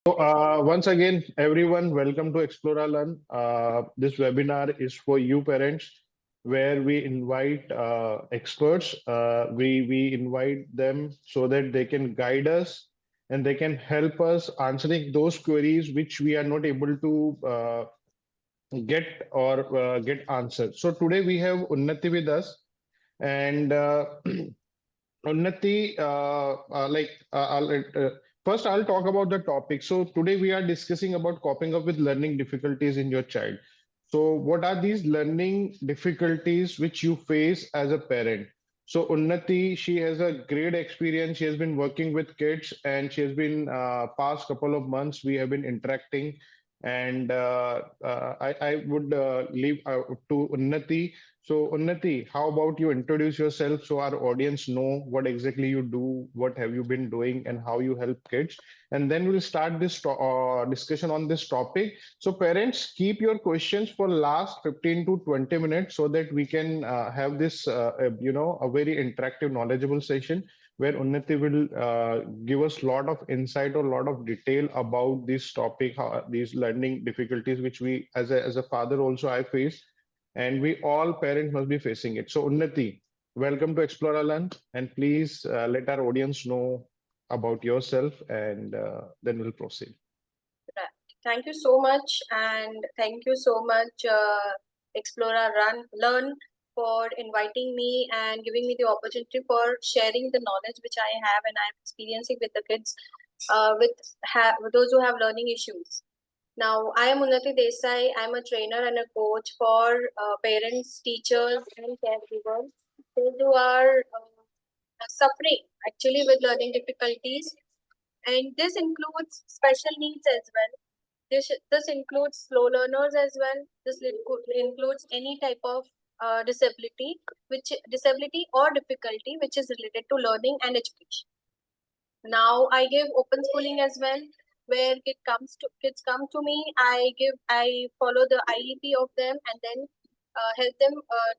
Once again, everyone, welcome to Explore or Learn. This webinar is for you parents, where we invite experts. We invite them so that they can guide us and they can help us answering those queries which we are not able to get answered. So today we have Unnati with us, and Unnati, first I'll talk about the topic. So today we are discussing about coping up with learning difficulties in your child. So what are these learning difficulties which you face as a parent? So Unnati, she has a great experience. She has been working with kids, and she has been past couple of months we have been interacting. And I would leave to Unnati. So, Unnati, how about you introduce yourself so our audience know what exactly you do, what have you been doing, and how you help kids? And then we'll start this discussion on this topic. So, parents, keep your questions for last 15 to 20 minutes so that we can have this, a very interactive, knowledgeable session where Unnati will give us a lot of insight or a lot of detail about this topic, these learning difficulties, which we, as a father, also I face, and we all parents must be facing it. So, Unnati, welcome to Explore Land, and please let our audience know about yourself, and then we'll proceed. Right. Thank you so much, and thank you so much, Explorer Learn, for inviting me and giving me the opportunity for sharing the knowledge which I have and I'm experiencing with the kids, with those who have learning issues. Now, I am Unnati Desai. I'm a trainer and a coach for parents, teachers, and caregivers, those who are suffering actually with learning difficulties, and this includes special needs as well. This includes slow learners as well. This includes any type of disability or difficulty which is related to learning and education. Now I give open schooling as well, where kids come to me. I follow the IEP of them and then help them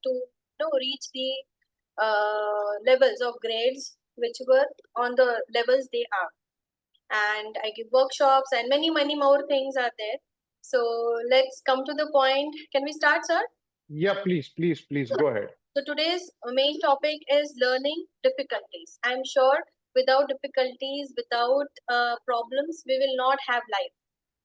to reach the levels of grades which were on the levels they are. And I give workshops and many more things are there. So let's come to the point. Can we start, sir? Yeah, please go ahead. So today's main topic is learning difficulties. I'm sure without difficulties, without problems, we will not have life.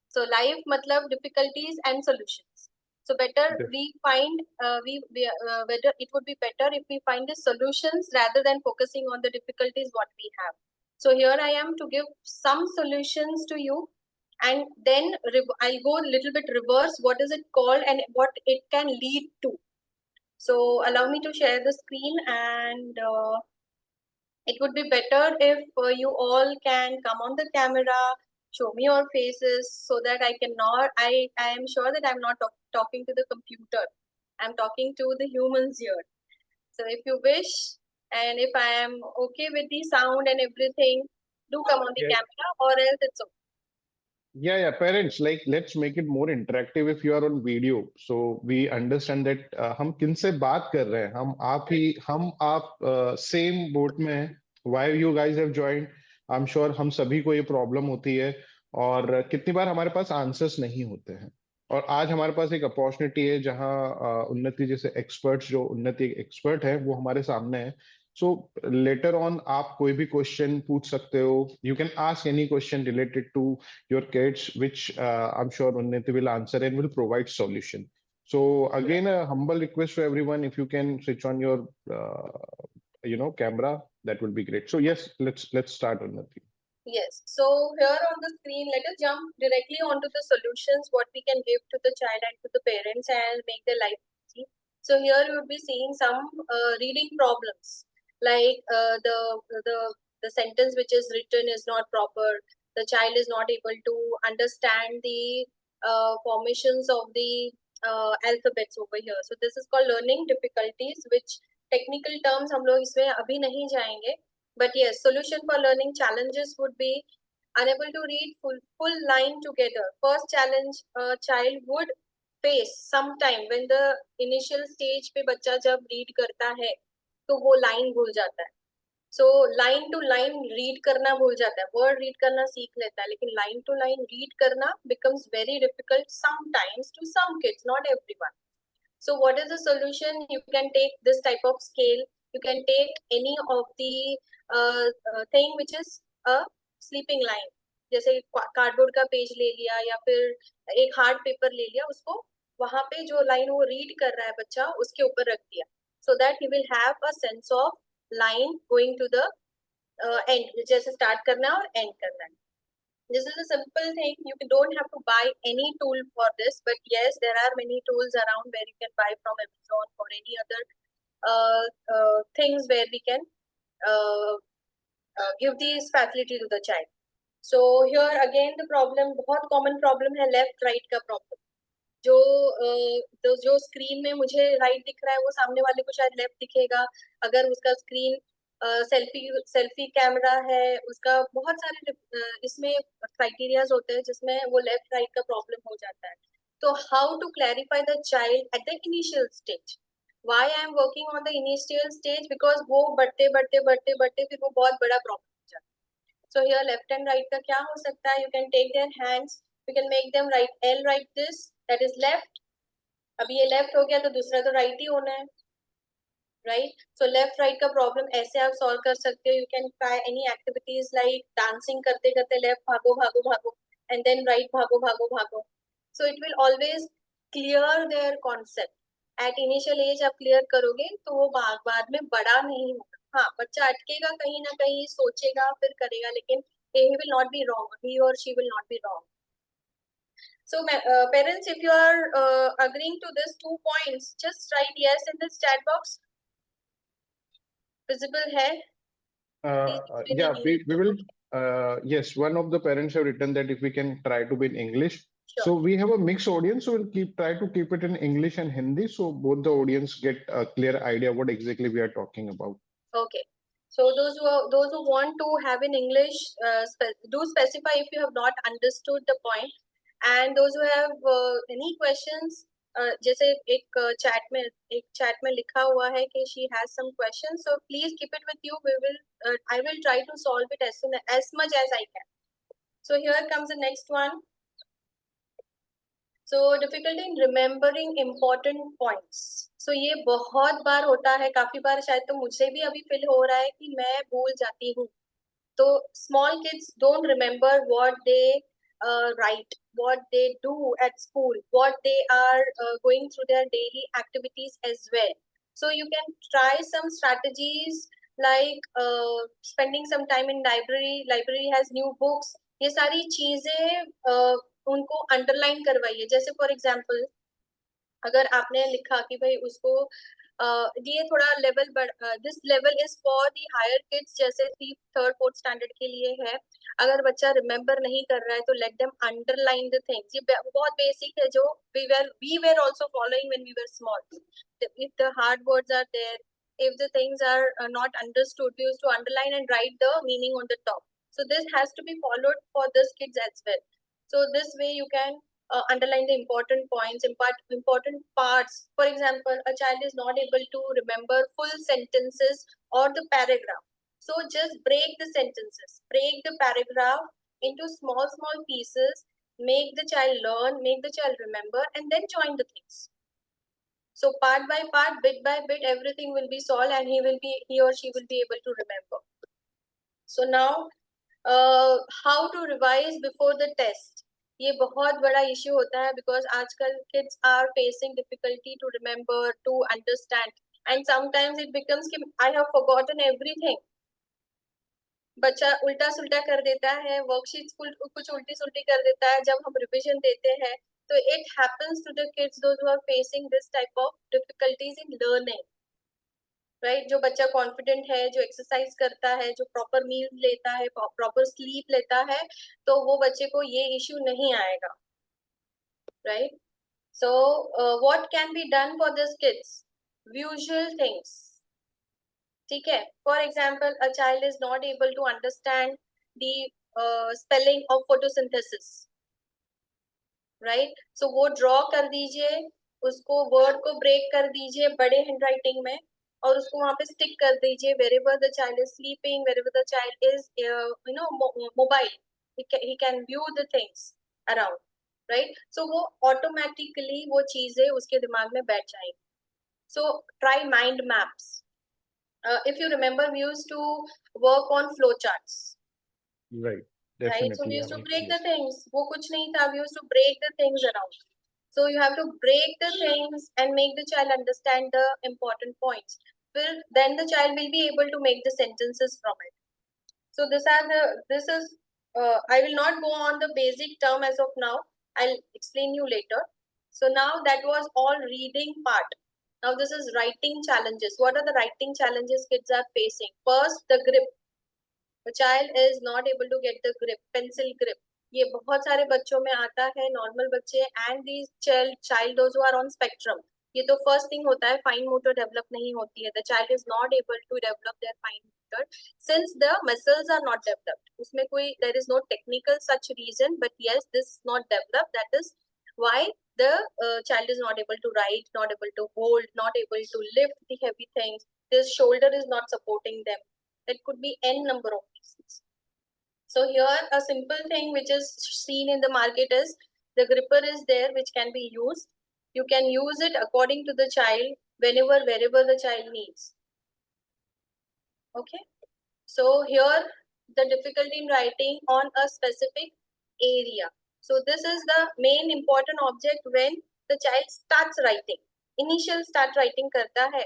So life matlab difficulties and solutions. So better we find whether it would be better if we find the solutions rather than focusing on the difficulties what we have. So here I am to give some solutions to you, and then I'll go a little bit reverse. What is it called and what it can lead to? So allow me to share the screen, and it would be better if you all can come on the camera, show me your faces so that I am sure that I'm not talking to the computer. I'm talking to the humans here. So if you wish, and if I am okay with the sound and everything, do come on the camera, or else it's okay. Yeah, parents, like let's make it more interactive if you are on video, so we understand that हम किन से बात कर रहे हैं, हम आप same boat में हैं. Why you guys have joined? I'm sure हम सभी को ये problem होती है, और कितनी बार हमारे पास answers नहीं होते हैं. और आज हमारे पास एक अपॉर्चुनिटी है जहां उन्नति जैसे एक्सपर्ट्स, जो उन्नति एक्सपर्ट है, वो हमारे सामने है. सो लेटर ऑन आप कोई भी क्वेश्चन पूछ सकते हो. You can ask any question related to your kids, which I'm sure Unnati will answer and will provide solution. So again, a humble request to everyone, if you can switch on your, camera, that will be great. So yes, let's start, Unnati. Yes. So here on the screen, let us jump directly onto the solutions, what we can give to the child and to the parents and make their life easy. So here you will be seeing some reading problems, like the sentence which is written is not proper. The child is not able to understand the formations of the alphabets over here. So this is called learning difficulties, which technical terms हम लोग इसमें अभी नहीं जाएंगे. But yes, solution for learning challenges would be unable to read full line together. First challenge a child would face sometime when the initial stage पे बच्चा जब read करता है तो वो line भूल जाता है. So line to line read करना भूल जाता है, वर्ड रीड करना सीख लेता है, लेकिन लाइन टू लाइन रीड करना becomes very difficult sometimes to some kids, not everyone. So what is the solution? You can take this type of scale. You can take any of the thing which is a sleeping line. जैसे cardboard का page ले लिया या फिर एक hard paper ले लिया, उसको वहां पे जो लाइन वो रीड कर रहा है बच्चा उसके ऊपर रख दिया, so that he will have a sense of line going to the end, जैसे स्टार्ट करना है और एंड करना है. This is a simple thing. You don't have to buy any tool for this, but yes, there are many tools around where you can buy from Amazon or any other things where we can uh, give this facility to the child. So here again the problem, बहुत common problem है left right का problem. जो जो screen में मुझे right दिख रहा है वो सामने वाले को शायद लेफ्ट दिखेगा. अगर उसका स्क्रीन सेल्फी सेल्फी कैमरा है, उसका बहुत सारे इसमें क्राइटेरियाज होते हैं जिसमें वो लेफ्ट राइट का प्रॉब्लम हो जाता है. तो how to clarify the child at the initial stage. Why I am working on the initial stage, because वो बढ़ते बढ़ते बढ़ते बढ़ते फिर वो बहुत बड़ा प्रॉब्लम हो जाता है. So here left and right का क्या हो सकता है? You can take their hands, you can make them write L like this, that is left. अभी ये left हो गया तो दूसरा तो right ही होना है, right? So left right का problem ऐसे आप solve कर सकते हो. You can try any activities like dancing करते करते left भागो भागो भागो and then right भागो भागो भागो. So it will always clear their concept. At initial age आप clear करोगे तो वो बाद में बड़ा नहीं होगा. हाँ, बच्चा अटकेगा कहीं ना कहीं, सोचेगा फिर करेगा, लेकिन he will not be wrong, he or she will not be wrong. So parents, if you are agreeing to this 2 points, just write yes in this chat box. Visible है? Yeah, we will. Yes, one of the parents have written that if we can try to be in English. Sure. So we have a mixed audience, so we'll try to keep it in English and Hindi, so both the audience get a clear idea what exactly we are talking about. Okay. So those who want to have in English, do specify if you have not understood the point, and those who have any questions, जैसे एक chat में लिखा हुआ है कि she has some questions, so please keep it with you. I will try to solve it as much as I can. So here comes the next one. So difficulty in remembering important points. So ये बहुत बार होता है, काफी बार शायद तो मुझे भी अभी फील हो रहा है कि मैं भूल जाती हूँ. तो small kids don't remember what they write, what they do at school, what they are going through their daily activities as well. So you can try some strategies like spending some time in library. Library has new books. ये सारी चीजें उनको underline करवाइए. जैसे for example अगर आपने लिखा कि भाई उसको ये थोड़ा level this level is for the higher kids, जैसे थर्ड फोर्थ स्टैंडर्ड के लिए है. अगर बच्चा रिमेम्बर नहीं कर रहा है तो let them underline the things. ये बहुत बेसिक है जो we were also following when we were small. If the hard words are there, if the things are not understood, we used to underline and write the meaning on the top. So this has to be followed for this kids as well. So this way you can underline the important points, important parts. For example, a child is not able to remember full sentences or the paragraph. So just break the sentences, break the paragraph into small pieces, make the child learn, make the child remember, and then join the things. So part by part, bit by bit, everything will be solved and he or she will be able to remember. So now, how to revise before the test? ये बहुत बड़ा issue होता है because आजकल kids are facing difficulty to remember, to understand, and sometimes it becomes कि I have forgotten everything. बच्चा उल्टा सुल्टा कर देता है, वर्कशीट्स कुछ उल्टी सुल्टी कर देता है जब हम रिविजन देते हैं. तो it happens to the kids those who are facing this type of difficulties in learning, right? जो बच्चा कॉन्फिडेंट है, जो एक्सरसाइज करता है, जो प्रॉपर मील्स लेता है, प्रॉपर स्लीप लेता है, तो वो बच्चे को ये इश्यू नहीं आएगा, right? So what can be done for these kids? Visual things. ठीक है. For example, a child is not able to understand the spelling of photosynthesis, right? So वो ड्रॉ कर दीजिए, उसको वर्ड को ब्रेक कर दीजिए बड़े हैंडराइटिंग में, और उसको वहां पे स्टिक कर दीजिए, wherever the child is sleeping, wherever the child is mobile, he can view the things around, right? So वो automatically वो चीजें उसके दिमाग में बैठ जाएंगी. So try mind maps. If you remember, we used to work on flow charts, Right. right? So we Definitely. I used to mean, break the yes. things. वो कुछ नहीं था. We used to break the things around. So you have to break the things and make the child understand the important points. Then the child will be able to make the sentences from it. So this is I will not go on the basic term as of now. I'll explain you later. So now that was all reading part. Now this is writing challenges. What are the writing challenges kids are facing? First, the grip. The child is not able to get the grip, pencil grip. ये बहुत सारे बच्चों में आता है, normal बच्चे and the child those who are on spectrum. ये तो फर्स्ट थिंग होता है, फाइन मोटर डेवलप नहीं होती है. The child is not able to develop their fine motor since the muscles are not developed. उसमें कोई there is no technical such reason, but yes this is not developed. That is why the child is not able to write, not able to hold, not able to lift the heavy things. His shoulder is not supporting them. It could be n number of reasons. So here a simple thing which is seen in the market is the gripper is there which can be used. You can use it according to the child whenever, wherever the child needs. Okay. So here the difficulty in writing on a specific area. So this is the main important object when the child starts writing. Initial start writing करता है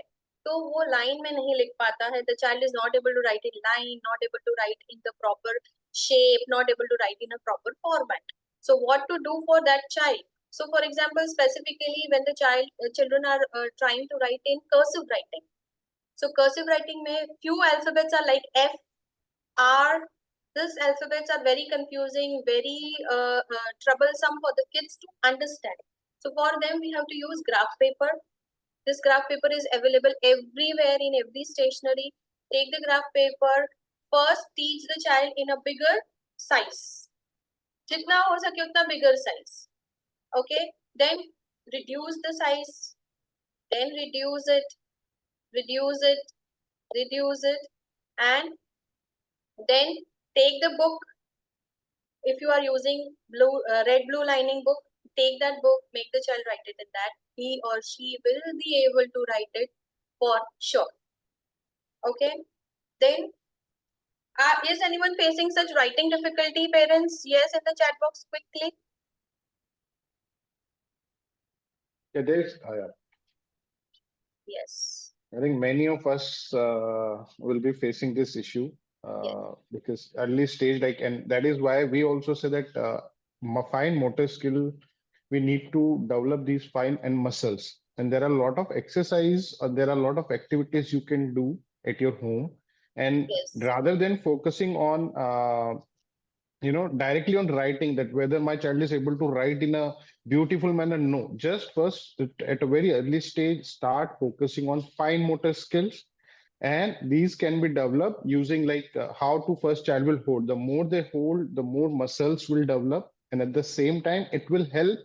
तो वो line में नहीं लिख पाता है. The child is not able to write in line, not able to write in the proper shape, not able to write in a proper format. So what to do for that child? So for example, specifically when the children are trying to write in cursive writing. So cursive writing में few alphabets are like F, R. These alphabets are very confusing, very troublesome for the kids to understand. So for them, we have to use graph paper. This graph paper is available everywhere in every stationery. Take the graph paper. First, teach the child in a bigger size. जितना हो सके उतना bigger size. Okay. Then reduce the size. Then reduce it. Reduce it. Reduce it. And then take the book. If you are using red blue lining book, take that book, make the child write it in that. He or she will be able to write it for sure. Okay. Then is anyone facing such writing difficulty, parents? Yes, in the chat box quickly. Yeah, there's, Yes. I think many of us will be facing this issue Yes. because early stage, like, and that is why we also say that fine motor skill, we need to develop these fine and muscles. And there are a lot of exercise, or there are a lot of activities you can do at your home. And Yes. rather than focusing on directly on writing, that whether my child is able to write in a beautiful manner, no, just first at a very early stage start focusing on fine motor skills. And these can be developed using like how to first child will hold. The more they hold, the more muscles will develop, and at the same time it will help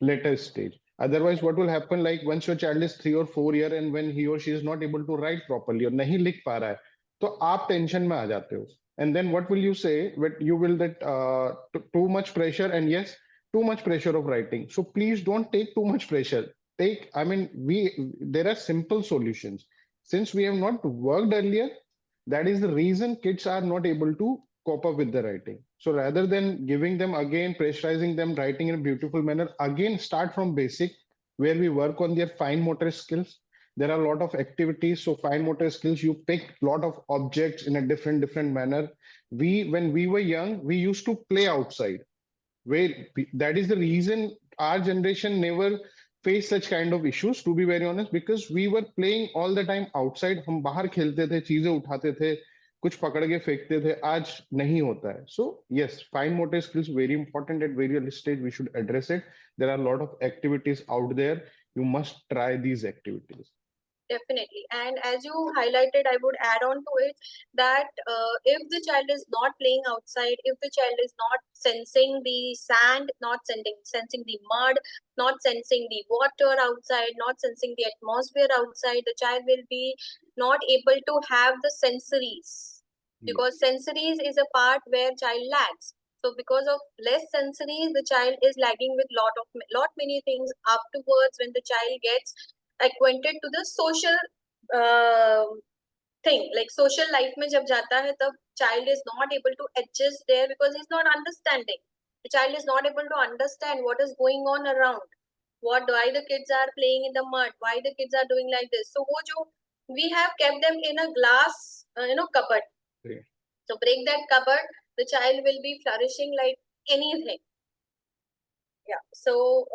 later stage. Otherwise what will happen, like once your child is 3 or 4 year and when he or she is not able to write properly और नहीं लिख पा रहा है, तो आप tension में आ जाते हो. And then what will you say? But you will that too much pressure, and yes, too much pressure of writing. So please don't take too much pressure. Take, I mean, there are simple solutions. Since we have not worked earlier, that is the reason kids are not able to cope up with the writing. So rather than giving them again, pressurizing them, writing in a beautiful manner, again start from basic, where we work on their fine motor skills. There are a lot of activities. So fine motor skills, you pick a lot of objects in a different manner. When we were young, we used to play outside, where that is the reason our generation never faced such kind of issues, to be very honest, because we were playing all the time outside. हम बाहर खेलते थे, चीजें उठाते थे, कुछ पकड़ के फेंकते थे. आज नहीं होता है. So yes, fine motor skills very important. At very early stage we should address it. There are a lot of activities out there. You must try these activities. Definitely. And as you highlighted, I would add on to it that if the child is not playing outside, if the child is not sensing the sand, not sensing the mud, not sensing the water outside, not sensing the atmosphere outside, the child will be not able to have the sensories, because Yes. sensories is a part where child lags. So because of less sensories, the child is lagging with lot many things afterwards when the child gets acquainted to the social uh, thing, like social life में जब जाता है तब child is not able to adjust there because he's not understanding. The child is not able to understand what is going on around, why the kids are playing in the mud, why the kids are doing like this. So वो जो we have kept them in a glass cupboard. Yeah. So break that cupboard, the child will be flourishing like anything. Yeah, so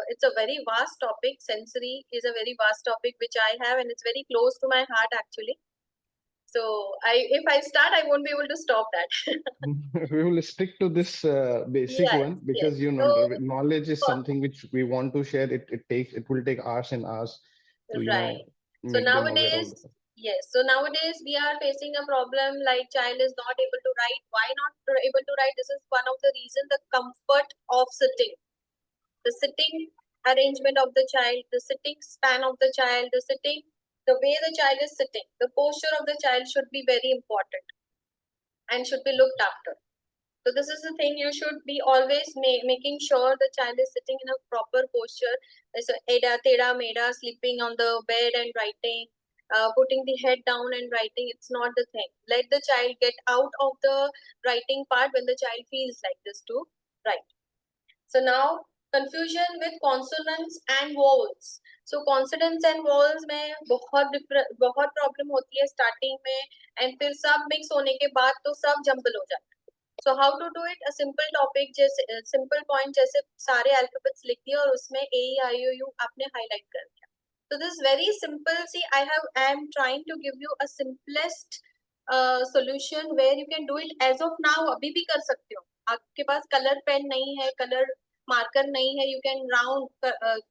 it's a very vast topic. Sensory is a very vast topic which I have, and it's very close to my heart actually. So if I start, I won't be able to stop that. We will stick to this basic Yes, one yes. because you know So knowledge is for, something which we want to share. It will take hours and hours to right. So make them aware of nowadays, the yes. So nowadays we are facing a problem like child is not able to write. Why not able to write? This is one of the reason. The comfort of sitting, the sitting arrangement of the child, the sitting span of the child, the way the child is sitting, the posture of the child should be very important and should be looked after. So this is the thing, you should be always making sure the child is sitting in a proper posture. So Eda, Teda, Meda, sleeping on the bed and writing, putting the head down and writing, it's not the thing. Let the child get out of the writing part when the child feels like this to write. So now confusion with consonants and vowels. So consonants and vowels में बहुत problem होती है starting में, and फिर सब mix होने के बाद तो सब जंबल हो जाता है. So how to do it? A simple topic जैसे simple point जैसे सारे alphabets लिख दिए और उसमें A E I O U आपने highlight कर दिया. So this is very simple. See, I am trying to give you a simplest solution where you can do it as of now. अभी भी कर सकते हो. आपके पास color pen नहीं है, color marker नहीं है. You can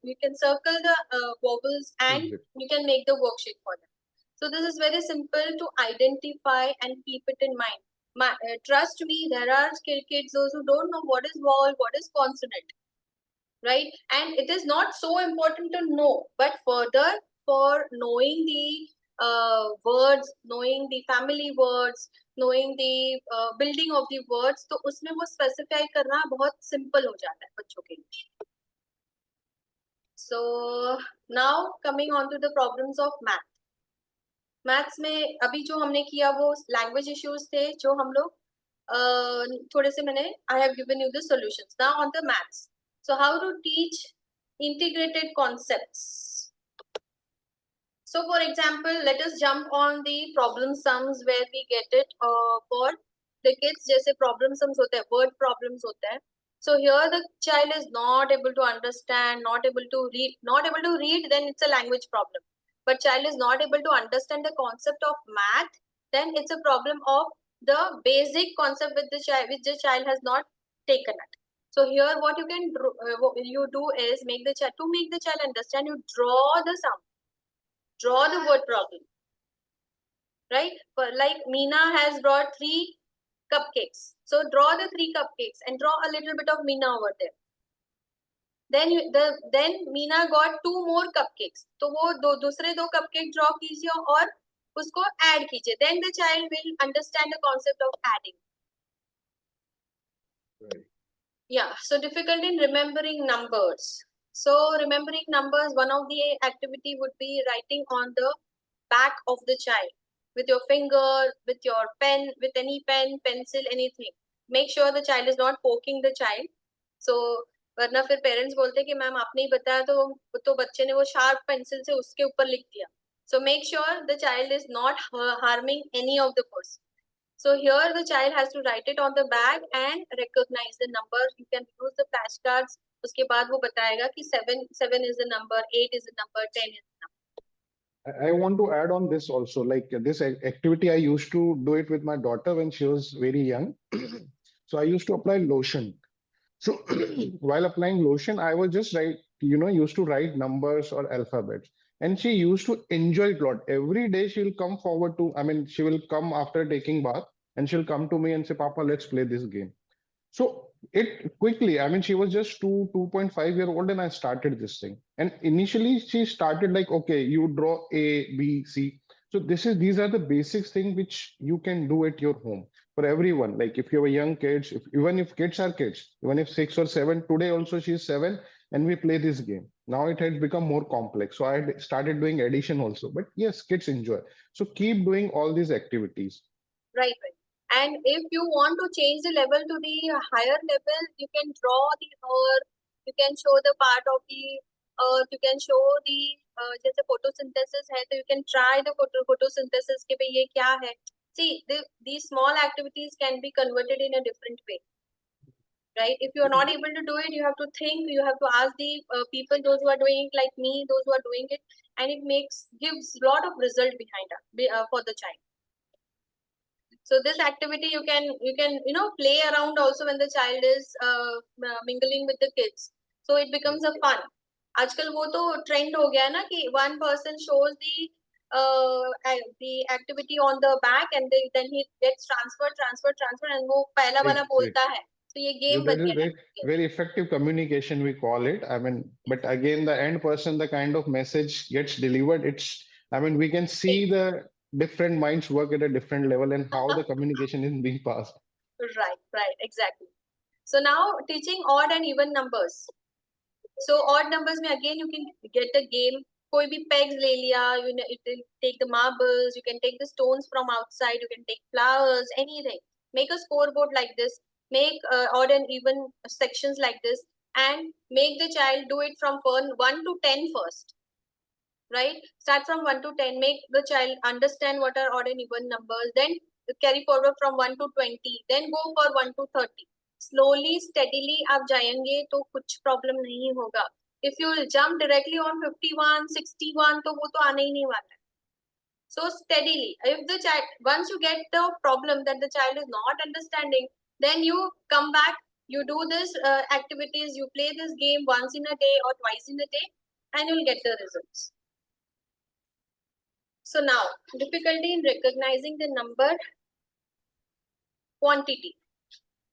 you can circle the vowels and exit. you can make the worksheet for them. So this is very simple to identify and keep it in mind. Trust me, there are kids those who don't know what is vowel, what is consonant, right? And it is not so important to know, but further for knowing the words, knowing the family words, knowing the building of the words, तो उसमें वो specify करना बहुत simple हो जाता है बच्चों के लिए. So now coming on to the problems of math. Maths में अभी जो हमने किया वो लैंग्वेज इश्यूज थे जो हम लोग थोड़े से मैंने I have given you the solutions now on the maths. So how to teach integrated concepts. So for example, let us jump on the problem sums where we get it for the kids. जैसे problem sums होते हैं, word problems होते हैं. So here the child is not able to understand, not able to read, then it's a language problem. But child is not able to understand the concept of math, then it's a problem of the basic concept with the child, which the child has not taken it. So here what you can what you do is make the child, to make the child understand, you draw the sum, draw the word problem, right? For like Meena has brought 3 cupcakes. So draw the 3 cupcakes and draw a little bit of Meena over there. Then Meena got 2 more cupcakes. तो वो दूसरे 2 cupcake draw कीजिए और उसको add कीजिए. Then the child will understand the concept of adding. Right. Yeah, so difficulty in remembering numbers. So remembering numbers, one of the activity would be writing on the back of the child with your finger, with your pen, with any pen, pencil, anything. Make sure the child is not poking the child. So वरना फिर parents बोलते हैं कि ma'am आपने ही बताया तो बच्चे ने वो शार्प पेंसिल से उसके ऊपर लिख दिया. So make sure the child is not harming any of the person. So here the child has to write it on the bag and recognize the number. You can use the flashcards. उसके बाद वो बताएगा कि 7 is the number, 8 is the number, 10 is the number. I want to add on this also. Like this activity, I used to do it with my daughter when she was very young. So I used to apply lotion. So while applying lotion, I was just used to write numbers or alphabets. and she used to enjoy it a lot. Every day she'll come forward to, I mean, she will come after taking bath and she'll come to me and say, Papa, let's play this game. So it quickly, I mean, she was just 2.5 year old, and I started this thing. And initially, she started like, okay, you draw A, B, C. So these are the basics thing which you can do at your home for everyone. Like if you have a young kids, even if kids are kids, even if 6 or 7, today also she's 7, and we play this game. Now it has become more complex. So I had started doing addition also. But yes, kids enjoy. So keep doing all these activities. Right, right. And if you want to change the level to the higher level, you can draw the earth, you can show the part of the earth, you can show the जैसे photosynthesis है तो you can try the photosynthesis कि भाई ये क्या है. See, these small activities can be converted in a different way, right? If you are not able to do it, you have to think, you have to ask the people, those who are doing it like me, those who are doing it, and it gives lot of result behind for the child. So this activity you can play around also when the child is mingling with the kids, so it becomes a fun. आजकल वो तो trend हो गया है ना कि one person shows the activity on the back and then he gets transferred and वो पहला वाला बोलता है, तो ये Yeah, गेम that बन is गया very, है. very effective communication, we call it. I mean, but again, the end person, the kind of message gets delivered, it's, I mean, we can see the different minds work at a different level and how the communication is being passed. Right, exactly. So now teaching odd and even numbers. So odd numbers में again you can get a game. कोई भी pegs ले लिया, you can take the marbles, you can take the stones from outside, you can take flowers, anything. Make a scoreboard like this. Make odd and even sections like this, and make the child do it from 1 to 10 first. Right? Start from 1 to 10. Make the child understand what are odd and even numbers. Then carry forward from 1 to 20. Then go for 1 to 30. Slowly, steadily आप जाएंगे तो कुछ problem नहीं होगा. If you will jump directly on 51, 61, तो वो तो आने ही नहीं वाला है. So steadily, if the child, once you get the problem that the child is not understanding, then you come back, you do this activities, you play this game once in a day or twice in a day, and you'll get the results. So now, difficulty in recognizing the number, quantity,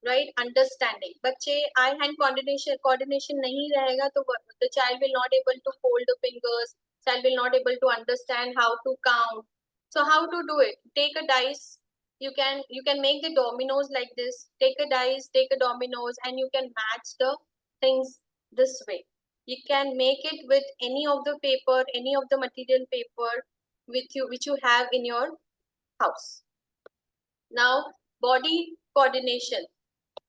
right? Understanding. बच्चे eye hand coordination नहीं रहेगा तो the child will not able to fold the fingers. Child will not able to understand how to count. So how to do it? Take a dice. You can make the dominoes like this. Take a dice, take a dominoes, and you can match the things this way. You can make it with any of the paper, any of the material paper which you have in your house. Now body coordination.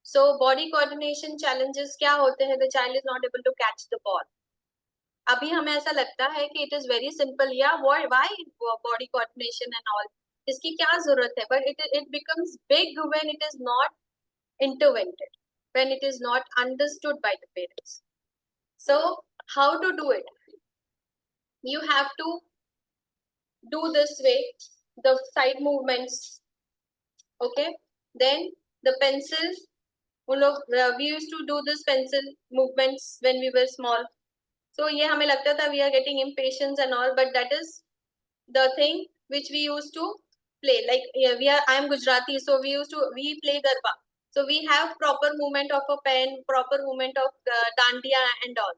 So body coordination challenges क्या होते हैं? The child is not able to catch the ball. अभी हमें ऐसा लगता है कि it is very simple. Yeah, why body coordination and all? इसकी क्या जरूरत है? But it becomes big when it is not intervened, when it is not understood by the parents. So how to do it? You have to do this way, the side movements. Okay, then the pencil. We used to do this pencil movements when we were small. So ये हमें लगता था we are getting impatience and all, but that is the thing which we used to play. Like I am Gujarati, so we play garba. So we have proper movement of a pen, proper movement of dandiya and all.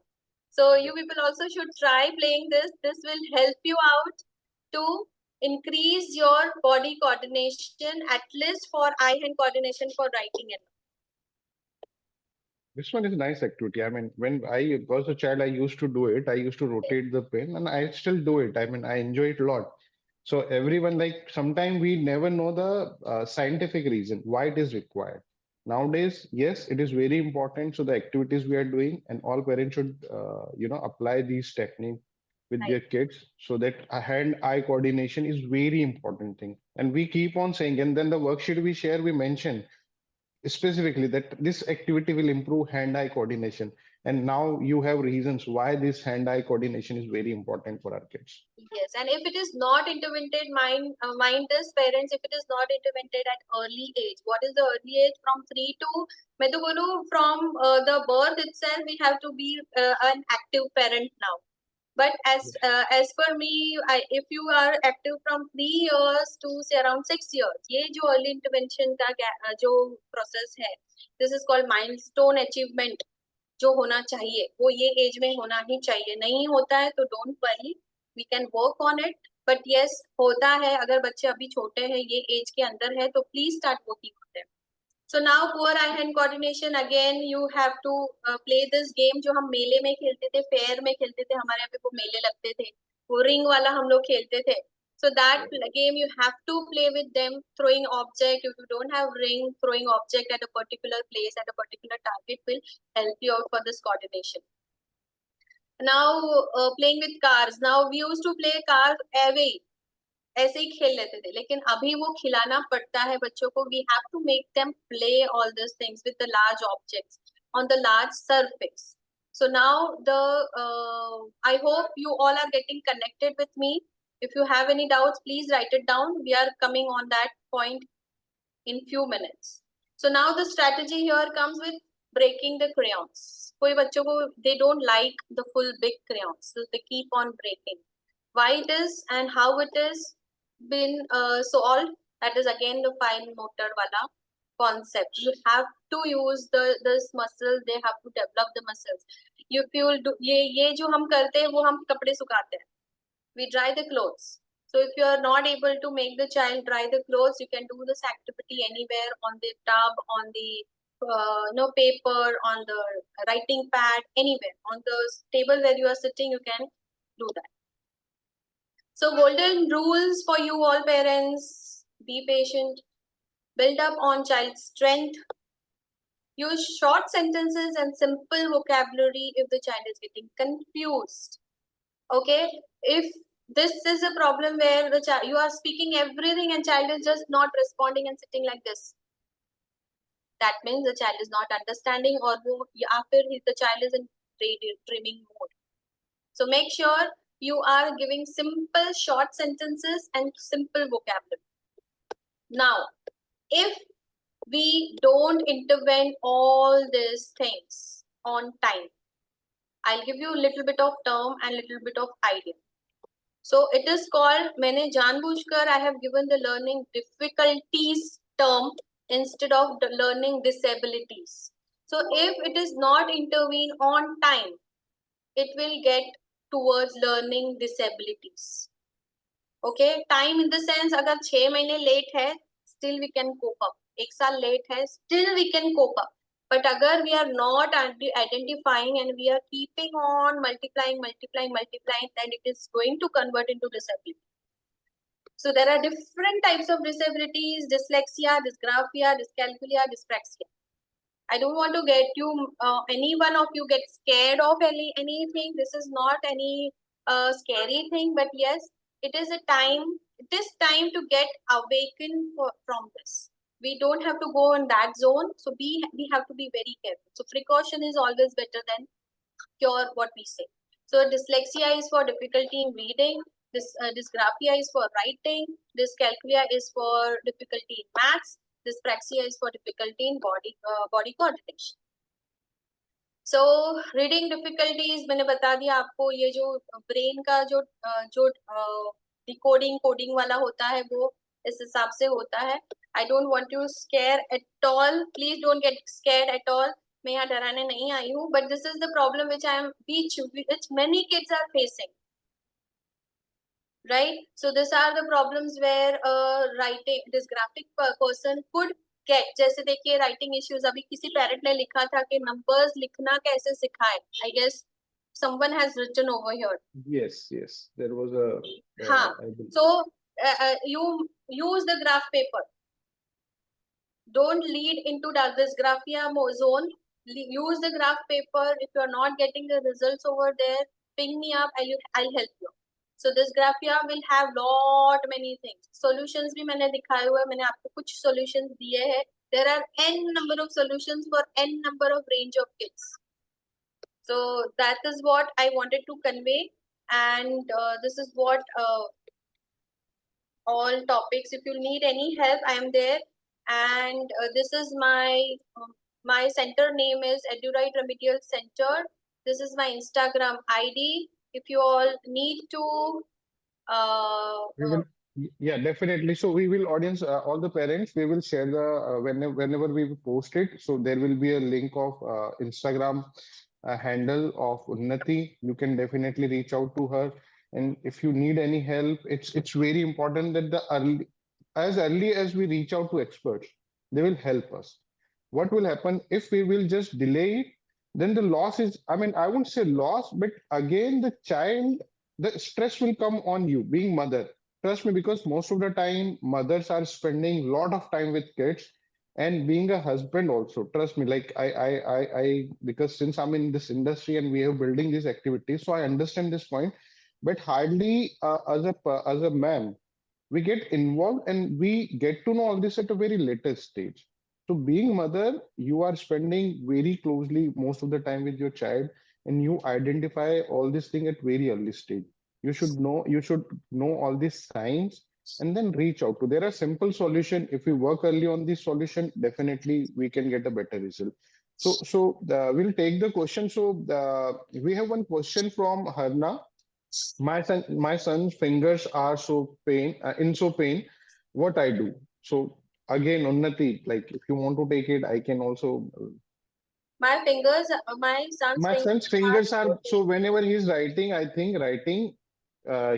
So you people also should try playing this. This will help you out to increase your body coordination, at least for eye hand coordination for writing and. This one is a nice activity. I mean, when I was a child, I used to do it. I used to rotate the pen, and I still do it. I mean, I enjoy it a lot. So everyone, like, sometimes we never know the scientific reason why it is required. Nowadays, yes, it is very important. So the activities we are doing, and all parents should, apply these techniques with their kids, so that a hand-eye coordination is very important thing. And we keep on saying, and then the worksheet we share, we mention specifically that this activity will improve hand-eye coordination. And now you have reasons why this hand-eye coordination is very important for our kids. Yes, and if it is not intervened, mind us parents, if it is not intervened at early age. What is the early age? From 3 to, मैं तो बोलूँ from the birth itself, we have to be an active parent now. But as per me, if you are active from 3 years to say around 6 years, ये जो early intervention का जो process है, this is called milestone achievement. जो होना चाहिए वो ये एज में होना ही चाहिए. नहीं होता है तो don't worry, we can work on it. But yes, होता है. अगर बच्चे अभी छोटे हैं, ये एज के अंदर है, तो please start working on them. So now poor eye hand coordination, again you have to play this game जो हम मेले में खेलते थे, फेयर में खेलते थे, हमारे यहाँ पे वो मेले लगते थे, वो रिंग वाला हम लोग खेलते थे. So that game you have to play with them, throwing object. If you don't have ring, throwing object at a particular place, at a particular target will help you out for this coordination. Now playing with cars. Now we used to play cars away, ऐसे ही खेल लेते थे, लेकिन अभी वो खिलाना पड़ता है बच्चों को. We have to make them play all this things with the large objects on the large surface. So now I hope you all are getting connected with me. If you have any doubts, please write it down. We are coming on that point in few minutes. So now the strategy here comes with breaking the crayons. कोई बच्चों को they don't like the full big crayons, so they keep on breaking. Why it is and how it is been solved, that is again the fine motor wala concept. You have to use this muscle, they have to develop the muscles. If you will do ये जो हम करते हैं वो हम कपड़े सुखाते हैं, we dry the clothes. So if you are not able to make the child dry the clothes, you can do this activity anywhere, on the tub, on the no paper, on the writing pad, anywhere on the table where you are sitting, you can do that. So golden rules for you all parents: be patient, build up on child's strength, use short sentences and simple vocabulary if the child is getting confused. Okay, if this is a problem where the child, you are speaking everything and child is just not responding and sitting like this, that means the child is not understanding, or after the child is in dreaming mode. So make sure you are giving simple short sentences and simple vocabulary. Now, if we don't intervene all these things on time, I'll give you a little bit of term and little bit of idea. So it is called, मैंने जानबूझकर I have given the learning difficulties term instead of the learning disabilities. So if it is not intervened on time, it will get towards learning disabilities. Okay, time in the sense, अगर 6 महीने late है, still we can cope up. 1 साल late है, still we can cope up. But agar we are not identifying and we are keeping on multiplying, then it is going to convert into disability. So there are different types of disabilities: dyslexia, dysgraphia, dyscalculia, dyspraxia. I don't want to get you, any one of you get scared of anything. This is not any scary thing, but yes, it is time to get awakened from this. We don't have to go in that zone, so we have to be very careful. So precaution is always better than cure, what we say. So dyslexia is for difficulty in reading, dysgraphia is for writing, dyscalculia is for difficulty in maths, dyspraxia is for difficulty in body coordination. So reading difficulties मैंने बता दिया आपको. ये जो brain का जो decoding coding वाला होता है वो इस हिसाब से होता है. I don't want you scare at all. Please don't get scared at all. मैं यहाँ डराने नहीं आई हूँ, but this is the problem which many kids are facing. Right? So these are the problems where writing dysgraphic person could get. जैसे देखिए writing issues, अभी किसी parent ने लिखा था कि numbers लिखना कैसे सिखाएं. I guess someone has written over here. Yes, there was a. हाँ. So you use the graph paper. Don't lead into dysgraphia zone. Use the graph paper. If you are not getting the results over there, ping me up. I'll help you. So this graphia will have many things. Solutions भी मैंने दिखाए हुए, मैंने आपको कुछ solutions दिए हैं. There are n number of solutions for n number of range of kids. So that is what I wanted to convey, and this is what all topics. If you need any help, I am there, and this is my center name is EduRite Remedial Center. This is my Instagram ID. if you all need to We will, yeah, definitely. So we will audience all the parents. We will share the whenever we post it. So there will be a link of Instagram handle of Unnati. You can definitely reach out to her. And if you need any help, it's very important that as early as we reach out to experts, they will help us. What will happen if we will just delay it? Then the loss is, I mean, I won't say loss, but again, the stress will come on you being mother. Trust me, because most of the time mothers are spending a lot of time with kids, and being a husband also, trust me, like I because since I'm in this industry and we are building these activities, so I understand this point. But hardly as a man we get involved and we get to know all this at a very later stage. So being mother, you are spending very closely most of the time with your child, and you identify all this thing at very early stage. You should know all these signs and then reach out to. There are simple solution. If we work early on this solution, definitely we can get a better result. We'll take the question. We have one question from Harna. My son's fingers are so pain. What I do? So again, Unnati, like if you want to take it, I can also. my son's My son's fingers are fingers so are so whenever he's writing, I think writing,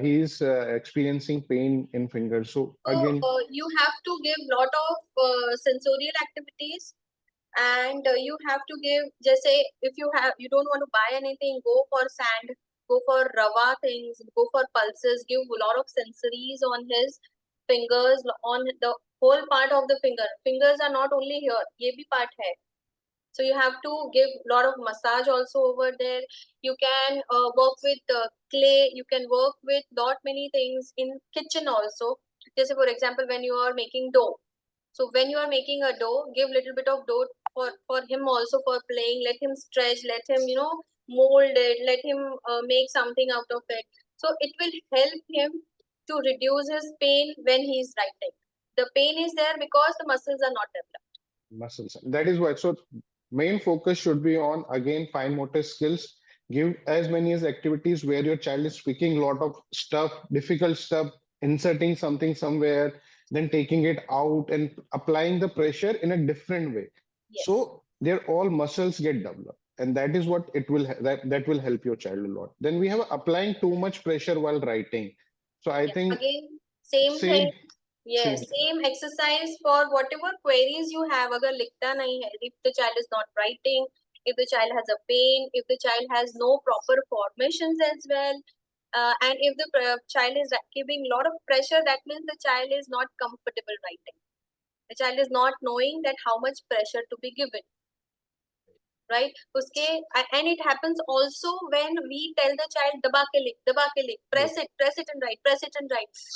he's experiencing pain in fingers. So so again, you have to give lot of sensorial activities, and you have to give, just say, if you don't want to buy anything, go for sand, go for rava things, go for pulses, give a lot of sensories on his fingers, on the whole part of the fingers are not only here, ye bhi part hai. So you have to give a lot of massage also over there. You can work with clay, you can work with lot many things in kitchen also. Just for example, when you are making dough, so when you are making a dough, give little bit of dough for him also, for playing. Let him stretch, let him mold it, let him make something out of it. So it will help him to reduce his pain when he is writing. The pain is there because the muscles are not developed. muscles. That is why. So main focus should be on again fine motor skills. Give as many as activities where your child is speaking a lot of stuff, difficult stuff, inserting something somewhere, then taking it out and applying the pressure in a different way. Yes. So their all muscles get developed. And that is what that will help your child a lot. Then we have applying too much pressure while writing. So I think Again, same thing. same Yes, same same exercise for whatever queries you have. अगर लिखता नहीं है, if the child is not writing, if the child has a pain, if the child has no proper formations as well, and if the child is giving a lot of pressure, that means the child is not comfortable writing. The child is not knowing that how much pressure to be given. Right? उसके and it happens also when we tell the child दबा के लिख, press it and write.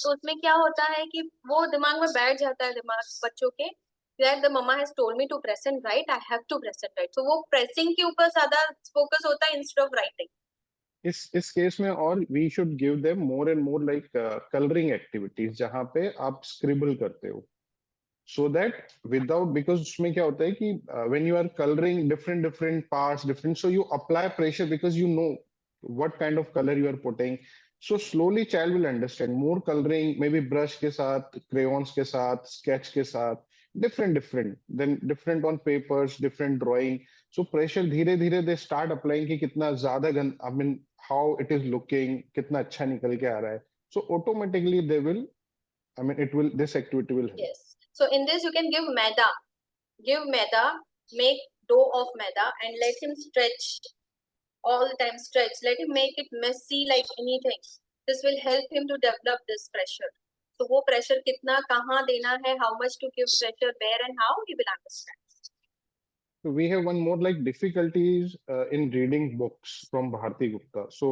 तो उसमें क्या होता है कि वो दिमाग में बैठ जाता है, दिमाग बच्चों के, that the mama has told me to press and write, I have to press and write. So वो pressing के ऊपर ज्यादा focus होता है instead of writing. इस केस में और we should give them more and more like colouring activities जहां पे आप स्क्रिबल करते हो सो दैट विदाउट बिकॉज उसमें क्या होता है कि when you are colouring different different parts different so you apply pressure because you know what kind of color you are putting. So slowly child will understand more coloring, maybe brush के साथ, crayons के साथ, sketch के साथ, different, then different on papers, different drawing. So pressure धीरे धीरे they start applying कि कितना ज्यादा I mean how it is looking, कितना अच्छा निकल के आ रहा है. So automatically they will, I mean it will, this activity will help. Yes. So in this you can give maida. Give maida, make dough of maida and let him stretch all the time. Stretch, let him make it messy like anything. This will help him to develop this pressure. So वो pressure कितना कहाँ देना है, how much to give pressure where and how, he will understand. So we have one more like difficulties in reading books from Bharti Gupta. So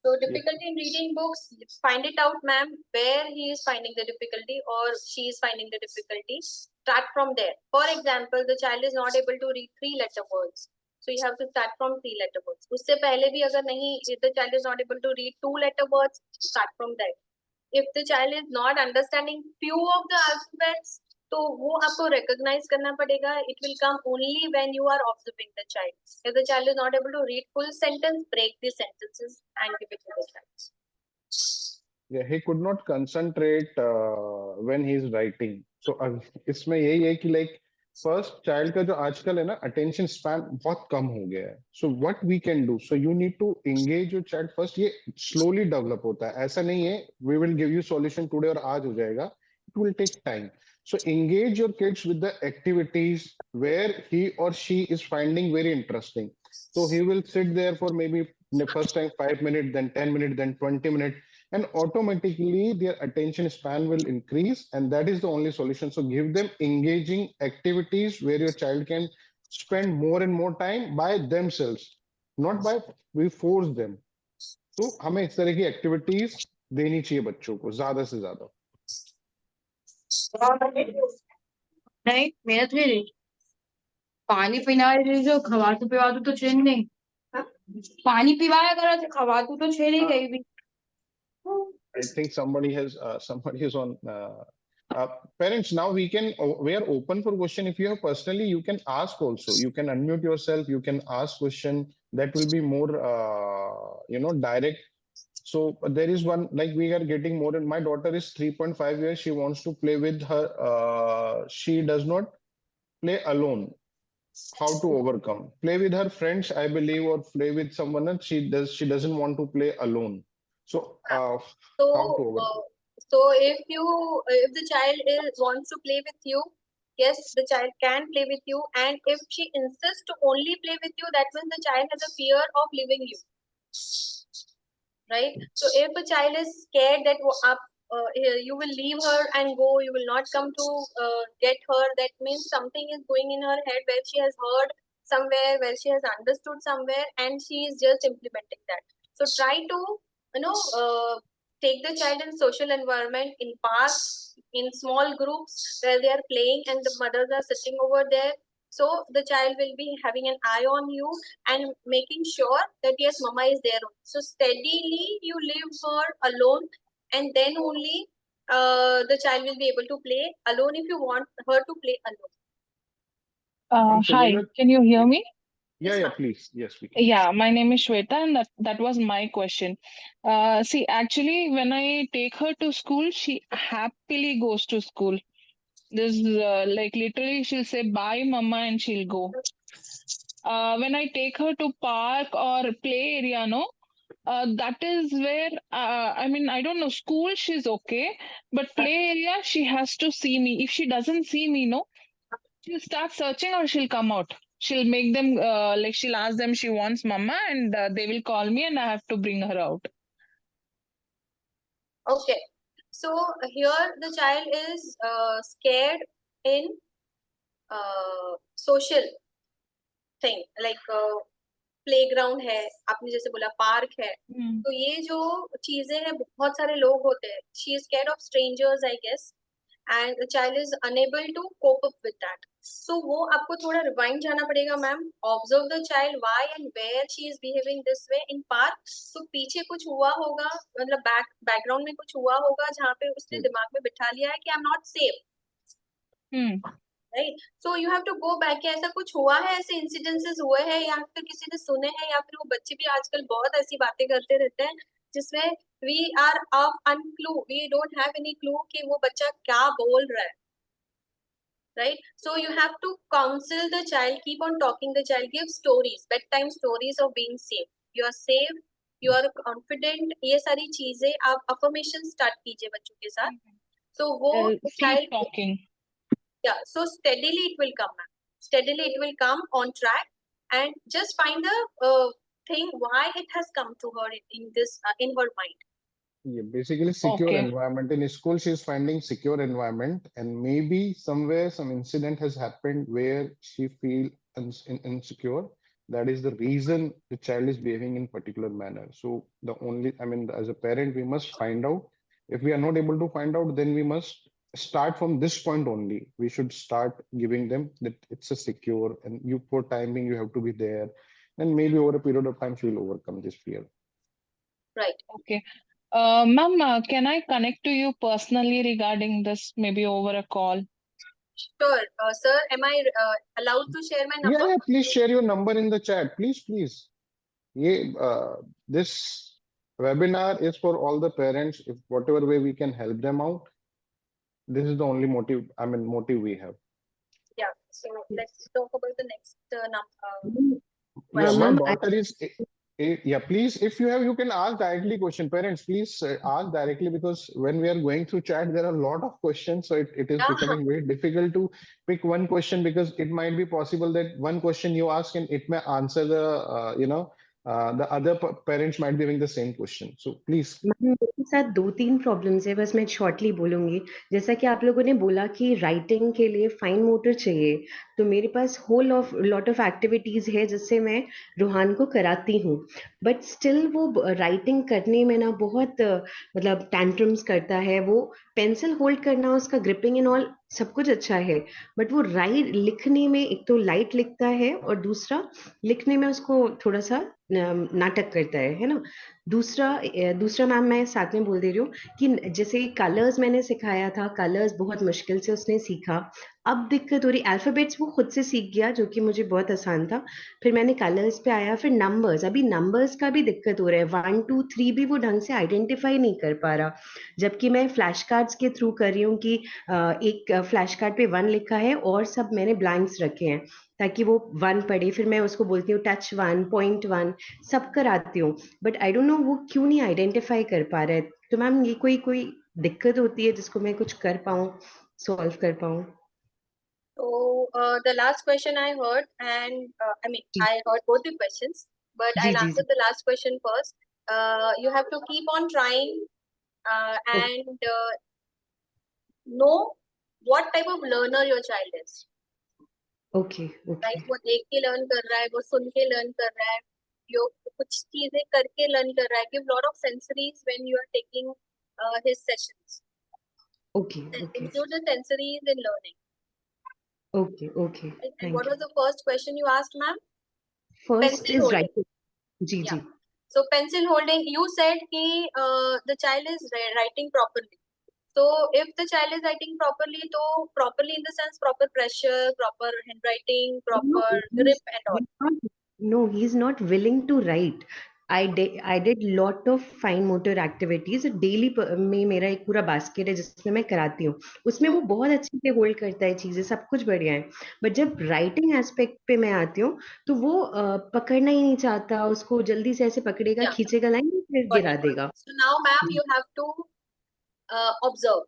Yeah. difficulty in reading books, find it out, ma'am, where he is finding the difficulty or she is finding the difficulty. Start from there. For example, the child is not able to read 3-letter words. So you have to start from 3-letter words. उससे पहले भी अगर नहीं, if the child is not able to read 2-letter words, start from there. If the child is not understanding few of the alphabets, तो वो आपको recognize करना पड़ेगा. It will come only when you are observing the child. If the child is not able to read full sentence, break the sentences and give it to the child. Yeah, he could not concentrate when he is writing. So इसमें यही है कि like first child का जो आजकल है ना attention span बहुत कम हो गया है. So what we can do? So you need to engage your child first. ये slowly develop होता है. ऐसा नहीं है we will give you solution today और आज हो जाएगा. It will take time. So engage your kids with the activities where he or she is finding very interesting. So he will sit there for maybe the first time 5 minutes, then 10 minutes, then 20 minutes, and automatically their attention span will increase, and that is the only solution. So give them engaging activities where your child can spend more and more time by themselves, not by we force them. तो हमें इस तरह की activities देनी चाहिए बच्चों को ज्यादा से ज्यादा. नहीं मेरा तो नहीं पानी पिना जो खवातू पिवातू तो छे नहीं पानी पिवाया करा थे खवातू तो छे नहीं कहीं भी. I think somebody is on. Parents, now we are open for question. If you have personally, you can ask also. You can unmute yourself. You can ask question. That will be more, direct. So there is one, like we are getting more. And my daughter is 3.5 years. She wants to play with her. She does not play alone. How to overcome? Play with her friends, I believe, or play with someone else. She doesn't want to play alone. So So how to overcome? so if the child wants to play with you, yes, the child can play with you. And if she insists to only play with you, that means the child has a fear of leaving you, right? So if a child is scared that you will leave her and go, you will not come to get her, that means something is going in her head where she has heard somewhere, where she has understood somewhere, and she is just implementing that. So try to take the child in social environment, in parks, in small groups where they are playing and the mothers are sitting over there. So the child will be having an eye on you and making sure that yes, mama is there. So steadily you leave her alone, and then only the child will be able to play alone if you want her to play alone. Hi, can you hear me? Yeah, please. Yes, we can. Yeah, my name is Shweta, and that was my question. See, actually, when I take her to school, she happily goes to school. This like literally, she'll say bye, mama, and she'll go. When I take her to park or play area, no, that is where I mean, I don't know. School, she's okay, but play area, she has to see me. If she doesn't see me, no, she'll start searching or she'll come out. She'll make them like she'll ask them she wants mama, and they will call me, and I have to bring her out. Okay, so here the child is scared in social thing, like playground है, आपने जैसे बोला park है. तो ये जो चीजें हैं, बहुत सारे लोग होते हैं. She is scared of strangers, I guess, and the child is unable to cope up with that. So वो आपको थोड़ा रिवाइंड जाना पड़ेगा ma'am. Observe the child why and where she is behaving this way in park. तो पीछे कुछ हुआ होगा, मतलब बैकग्राउंड में कुछ हुआ होगा जहाँ पे उसने दिमाग में बिठा लिया है कि I am not safe. Right, so you have to go back. ऐसा कुछ हुआ है, ऐसे इंसिडेंसेस हुए हैं, या फिर किसी ने सुने हैं, या फिर वो बच्चे भी आजकल बहुत ऐसी बातें करते रहते हैं जिसमें we are of unclue, we don't have any clue कि वो बच्चा क्या बोल रहा है. Right, so you have to counsel the child, keep on talking the child, give stories, bedtime stories of being safe. You are safe, you are confident. ये सारी चीजें आप affirmation start कीजिए बच्चों के साथ. So वो child talking. Yeah, so steadily it will come, ma'am. Steadily it will come on track, and just find the thing why it has come to her in this in her mind. Yeah, basically secure environment. In school, she is finding secure environment, and maybe somewhere some incident has happened where she feel insecure. That is the reason the child is behaving in particular manner. So as a parent, we must find out. If we are not able to find out, then we must start from this point only. We should start giving them that it's a secure, and you for timing you have to be there, and maybe over a period of time she will overcome this fear. Right. Okay. Ma'am, can I connect to you personally regarding this, maybe over a call? Sure, sir. Am I allowed to share my number? Yeah, please share your number in the chat. Please. This webinar is for all the parents. If whatever way we can help them out, this is the only motive we have. Yeah. So let's talk about the next Yeah, question. my Ma'am, daughter is. Yeah, please, if you have, you can ask directly question. Parents, please ask directly, because when we are going through chat, there are a lot of questions. So it is Yeah. becoming very difficult to pick one question, because it might be possible that one question you ask and it may answer the other parents might be having the same question. So please. Ma'am मेरे साथ 2-3 problems है, बस मैं shortly बोलूँगी। जैसा कि आप लोगों ने बोला कि राइटिंग के लिए फाइन मोटर चाहिए, तो मेरे पास लॉट ऑफ एक्टिविटीज़ है जिससे मैं रूहान को कराती हूँ। बट स्टिल वो राइटिंग करने में ना बहुत मतलब टैंट्रम्स करता है। वो पेंसिल होल्ड करना, उसका ग्रिपिंग एंड ऑल सब कुछ अच्छा है, बट वो लिखने में एक तो लाइट लिखता है और दूसरा लिखने में उसको थोड़ा-सा नाटक करता है ना? दूसरा मैम मैं साथ में बोल दे रही हूँ कि जैसे कलर्स मैंने सिखाया था, कलर्स बहुत मुश्किल से उसने सीखा। अब दिक्कत हो रही, अल्फ़ाबेट्स वो खुद से सीख गया, जो कि मुझे बहुत आसान था। फिर मैंने कलर्स पे आया, फिर नंबर्स, अभी नंबर्स का भी दिक्कत हो रहा है। 1, 2, 3 भी वो ढंग से आइडेंटिफ़ाई नहीं कर पा रहा। जबकि मैं फ्लैश कार्ड्स के थ्रू कर रही हूँ कि एक फ्लैश कार्ड पे 1 लिखा है और सब मैंने ब्लैंक्स रखे हैं, ताकि वो 1 पढ़े। फिर मैं उसको बोलती हूँ टच 1, पॉइंट 1 सब कराती हूँ, बट आई डोंट नो वो क्यों नहीं आइडेंटिफ़ाई कर पा रहा है। तो मैम ये कोई दिक्कत होती है जिसको मैं कुछ कर पाऊँ, सॉल्व कर पाऊँ? So the last question I heard, and I heard both the questions, but जी, I'll जी, answer जी। the last question first. You have to keep on trying and know what type of learner your child is. Okay, okay. Right, वो देख के learn कर रहा है, वो सुन के लर्न कर रहा है, यो कुछ चीजें करके लर्न कर रहा है. Give lot of sensories when you are taking his sessions. Okay, okay. Include the sensories in learning. Okay, okay, And thank what you. was the first question you asked, ma'am? First Pencil is holding. Writing. जी, Yeah. जी। So pencil holding, you said ki the child is writing properly. So if the child is writing properly, so properly in the sense proper pressure, proper handwriting, No, proper he's grip and all. he's not no, he's not willing to write. I did lot of fine motor activities daily में मेरा एक पूरा basket है जिसमें मैं कराती हूँ। उसमें वो बहुत अच्छे से होल्ड करता है चीज़ें, सब कुछ बढ़िया है। बट जब राइटिंग एस्पेक्ट पे मैं आती हूँ, तो वो पकड़ना ही नहीं चाहता, उसको जल्दी से ऐसे पकड़ेगा, Yeah, खींचेगा लाइन फिर got गिरा it, got देगा। it. So now, ma'am, you have to observe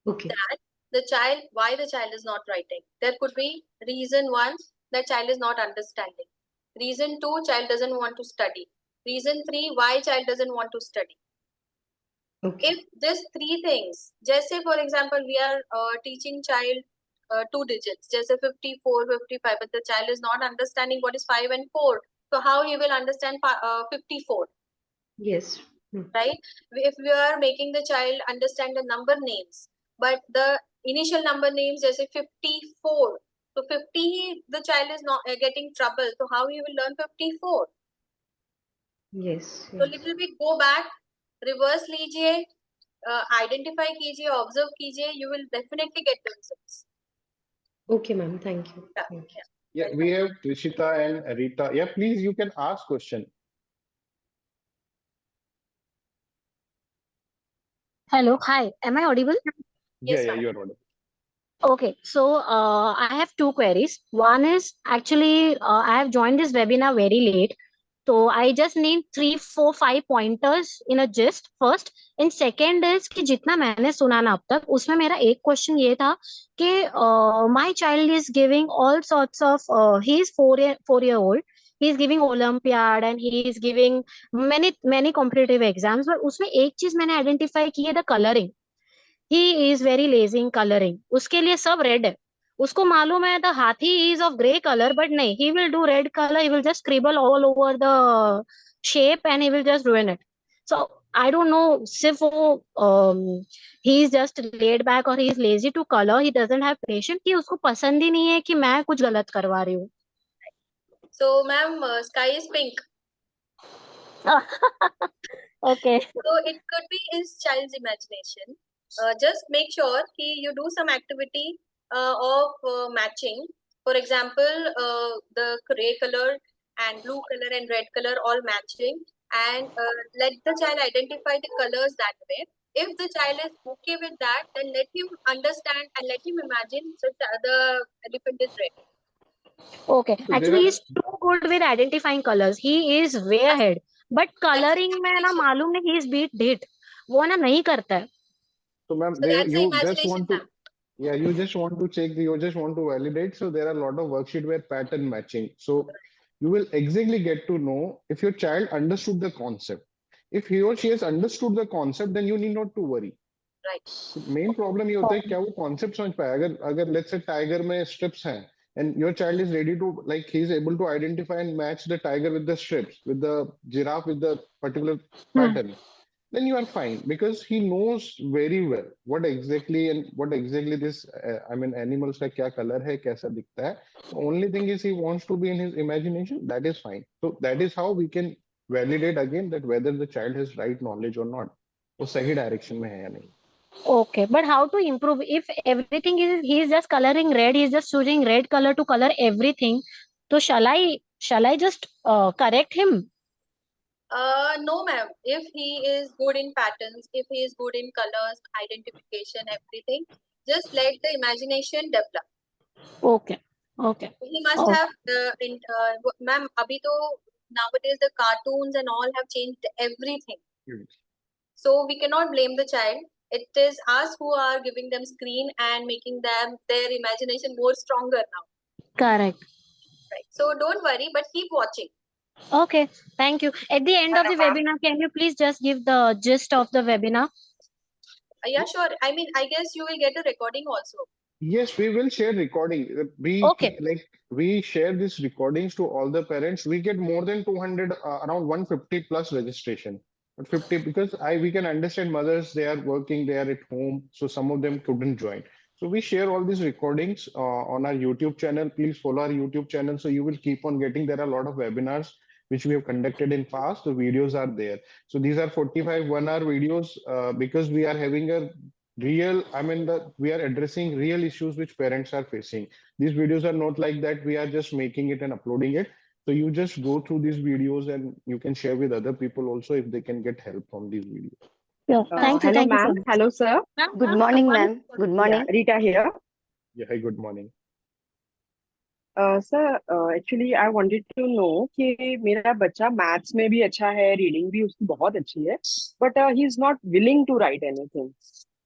okay, that why the child is not writing. There could be reason one, the child is not understanding. Reason two, child doesn't want to study. Reason three, why child doesn't want to study. Okay, If these three things, just say for example, we are teaching child 2 digits, just say 54, 55, but the child is not understanding what is 5 and 4. So how he will understand 54? Yes, Right? If we are making the child understand the number names, but the initial number names, just say 54, so 50 the child is not getting trouble, so how he will learn 54? Yes, So yes. little bit go back, reverse लीजिए, identify कीजिए, observe कीजिए, you will definitely get the results. Okay ma'am, thank you, Yeah, thank you. yeah. Yeah, we have Trishita and Rita. Yeah, please, you can ask question. Hello, hi. Am I audible? Yeah, Yes, yeah, ma'am. you are audible. Okay, so I have two queries. One is actually I have joined this webinar very late. So I just need 3, 4, 5 pointers in a gist first. And second is कि जितना मैंने सुना ना अब तक उसमें मेरा एक क्वेश्चन ये था कि my child is giving all sorts of he is 4 year old. He is giving Olympiad and he is giving many competitive exams. But उसमें एक चीज मैंने identify की है the coloring. He is very lazy in colouring. उसके लिए सब red है. उसको मालूम है the hathi is of grey colour but नहीं, he will do red colour, he will just scribble all over the shape and he will just ruin it. So I don't know सिर्फ वो ही इज जस्ट लेड बैक और he is lazy to colour, he doesn't have patience, कि उसको पसंद ही नहीं है कि मैं कुछ गलत करवा रही हूँ. So ma'am, sky is pink. Okay. So it could be his child's imagination. Just make sure कि you do some activity of matching. For example, the gray color and blue color and red color all matching, and let the child identify the colors that way. If the child is okay with that, then let him understand and let him imagine the elephant is red. Okay, So there actually are he's too good with identifying colors. He is way ahead. But That's coloring में ना imagination. मालूम नहीं, he is beat it. वो ना नहीं करता है. so ma'am, So that's the you just imagination, want to ma'am. yeah, you just want to check you just want to validate. So there are a lot of worksheet where pattern matching. So you will exactly get to know if your child understood the concept. If he or she has understood the concept, then you need not to worry. Right. Main problem ये होता है क्या वो concept समझ पाए अगर अगर let's say tiger में स्ट्रिप्स हैं and your child is ready to like he is able to identify and match the tiger with the strips with the giraffe with the particular Hmm. pattern, then you are fine because he knows very well what exactly and what exactly this I mean animals का क्या color है कैसा दिखता है. The only thing is he wants to be in his imagination, that is fine. So that is how we can validate again that whether the child has right knowledge or not, वो सही direction में है या नहीं. Okay, but how to improve if everything is he is just coloring red, he is just choosing red color to color everything. So shall I just correct him? No, ma'am. If he is good in patterns, if he is good in colors, identification, everything, just let the imagination develop. Okay, okay. He must Oh, have, ma'am, abhi to nowadays the cartoons and all have changed everything. So we cannot blame the child. It is us who are giving them screen and making them their imagination more stronger now. correct. Right. So don't worry, but keep watching. Okay, thank you. At the end of the webinar, can you please just give the gist of the webinar? Yeah, sure. I mean, I guess you will get a recording also. Yes, we will share recording. Okay. We share these recordings to all the parents. We get more than 200, around 150 plus registration. But 50 because I we can understand mothers, they are working, they are at home, so some of them couldn't join. So we share all these recordings on our YouTube channel. Please follow our YouTube channel so you will keep on getting. There are a lot of webinars which we have conducted in past. The videos are there. So these are 45 1 hour videos because we are having a real I mean we are addressing real issues which parents are facing. These videos are not like that we are just making it and uploading it. So you just go through these videos and you can share with other people also if they can get help from these videos. Yeah. Hello, Thank you so ma'am. much. Hello, sir. Good morning, ma'am. Good Yeah, morning. Rita here. Yeah, hi, good morning. Sir, actually, I wanted to know कि मेरा बच्चा maths में भी अच्छा है, reading भी उसकी बहुत अच्छी है, but he is not willing to write anything.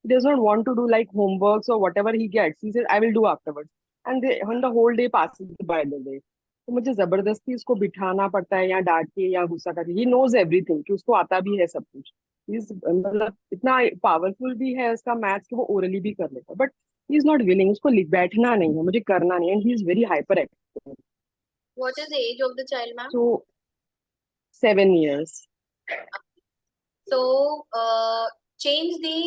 He does not want to do like homeworks or whatever he gets. He says, I will do afterwards. And when the whole day passes by the way, तो मुझे जबरदस्ती उसको बिठाना पड़ता है या डांट के या गुस्सा करके. He knows everything कि उसको आता भी है सब कुछ. मतलब इतना पावरफुल भी है उसका मैथ्स कि वो ओरली भी कर लेता है, but he is not willing. उसको बैठना नहीं है, मुझे करना नहीं है. And he is very hyper active. What is the age of the child, ma'am? So 7 years. So change the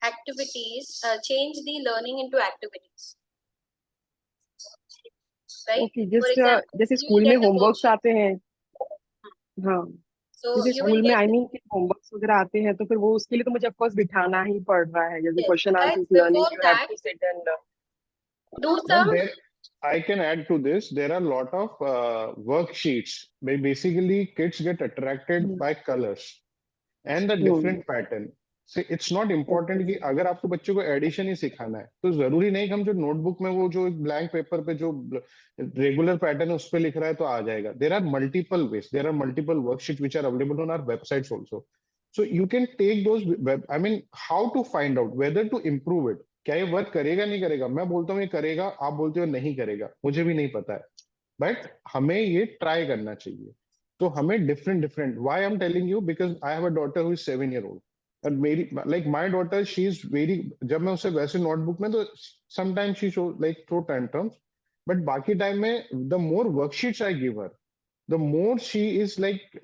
activities, change the learning into activities. Right? Okay, For just example, जैसे you will school में get a homeworks worksheet. आते हैं. हाँ, So जैसे you will school में get, I mean homeworks वगैरह आते हैं तो फिर वो उसके लिए तो मुझे ऑफकोर्स बिठाना ही पड़ रहा है. जैसे yes, question but answers learning, before you have that, to sit and. do Ma'am, some, there I can add to this. There are a lot of worksheets. Basically, kids get attracted by colors and the different pattern. से it's not important कि अगर आपको बच्चे को addition ही सिखाना है तो जरूरी नहीं कि हम जो नोटबुक में वो जो एक ब्लैंक पेपर पे जो रेगुलर पैटर्न है उस पर लिख रहा है तो आ जाएगा. There are multiple ways, there are multiple worksheet which are available on our websites also. So you can take those. I mean how to find out whether to improve it. क्या ये वर्क करेगा नहीं करेगा, मैं बोलता हूँ ये करेगा, आप बोलते हो नहीं करेगा, मुझे भी नहीं पता है, बट हमें ये ट्राई करना चाहिए. तो हमें different different why I am telling you because I have a daughter who is 7 year old. और मेरी like my daughter she is very, जब मैं उसे वैसे नोटबुक में तो sometimes she show like throw tantrums, but बाकी टाइम में the more worksheets I give her the more she is like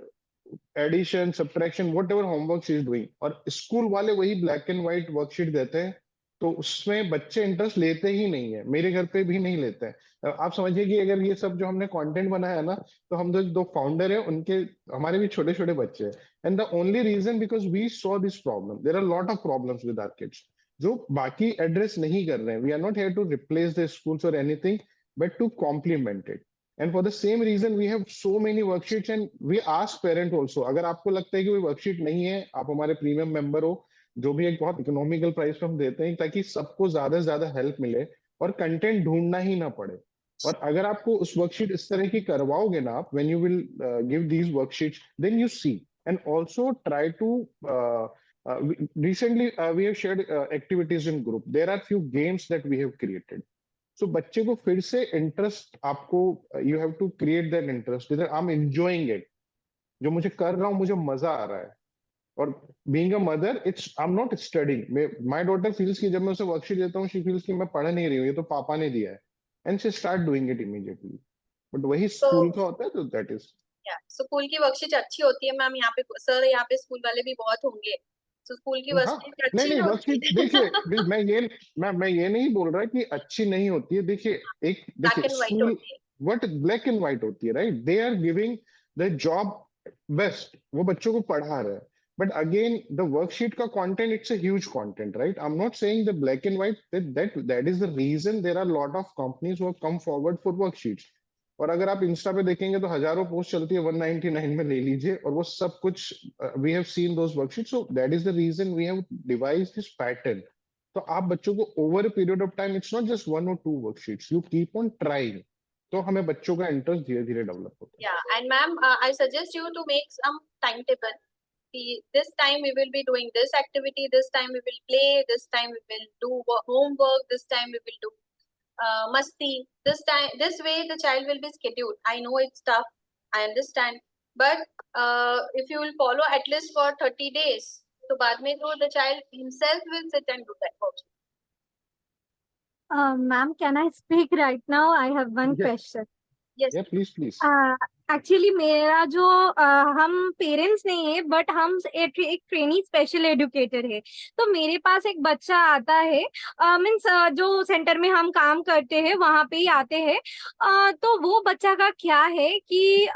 addition subtraction whatever homework she is doing. और school वाले वही ब्लैक एंड व्हाइट वर्कशीट देते हैं तो उसमें बच्चे इंटरेस्ट लेते ही नहीं है, मेरे घर पे भी नहीं लेते हैं. आप समझिए कि अगर ये सब जो हमने कंटेंट बनाया है ना, तो हम दो फाउंडर है उनके, हमारे भी छोटे छोटे बच्चे हैं. And the only reason because we saw this problem, there are lot of problems with our kids. जो बाकी एड्रेस नहीं कर रहे हैं. We are not here to replace the schools और anything, but to complement it. And for the same reason we have so many worksheets, and we ask parent also, अगर आपको लगता है कि कोई वर्कशीट नहीं है, आप हमारे प्रीमियम मेंबर हो, जो भी एक बहुत इकोनॉमिकल प्राइस पे हम देते हैं, ताकि सबको ज्यादा से ज्यादा हेल्प मिले और कंटेंट ढूंढना ही ना पड़े. और अगर आपको उस वर्कशीट इस तरह की करवाओगे ना आप, when you will give these worksheets, then you see. And also try to recently we have shared activities in group. There are few games that we have created. So बच्चे को फिर से इंटरेस्ट आपको, you have to create that interest, I am enjoying it, जो मुझे कर रहा हूँ मुझे मजा आ रहा है. और being a mother, it's I am not studying. My daughter feels कि जब मैं उसे वर्कशीट देता हूँ, शी फील्स कि मैं पढ़ नहीं रही हूँ, ये तो पापा ने दिया है, and she start doing it immediately. But वही तो स्कूल का होता है, तो दैट इज. स्कूल की वर्कशीट अच्छी होती है मैम. यहाँ पे सर, यहाँ पे स्कूल वाले भी बहुत होंगे, तो स्कूल की हाँ, वर्कशीट नहीं अच्छी नहीं, होती वर्कशीट है. देखिए, मैं ये नहीं बोल रहा कि अच्छी नहीं होती है. देखिए, एक ब्लैक देखिए एंड व्हाइट स्कूल, होती है. व्हाट ब्लैक एंड व्हाइट होती है, right? They are giving the job best, वो बच्चों को पढ़ा रहे हैं. बट अगेन द वर्कशीट का content, it's a huge content, right? I am not saying the black and white, that is the reason there are lot of companies who have come forward for worksheets. और अगर आप Insta पे देखेंगे तो हजारों post चलती है, 199 में ले लीजिए, और वो सब कुछ, we have seen those worksheet. So that is the reason we have devised this pattern. तो आप बच्चों को over a period of time, it's not just one और two worksheets, you keep on trying, तो हमें बच्चों का इंटरेस्ट धीरे धीरे डेवलप होता है. Yeah, and ma'am, I suggest you to make some timetable. This time we will be doing this activity, this time we will play, this time we will do homework, this time we will do masti. This time, this way the child will be scheduled. I know it's tough, I understand, but if you will follow at least for 30 days, so बाद में तो the child himself will sit and do that also. Ma'am, can I speak right now? I have one Yeah, question. Yes. yeah, please, please. Actually मेरा जो हम parents नहीं है, but हम एक ट्रेनी स्पेशल एजुकेटर है. तो मेरे पास एक बच्चा आता है, मीन्स जो सेंटर में हम काम करते हैं वहां पे ही आते हैं. तो वो बच्चा का क्या है कि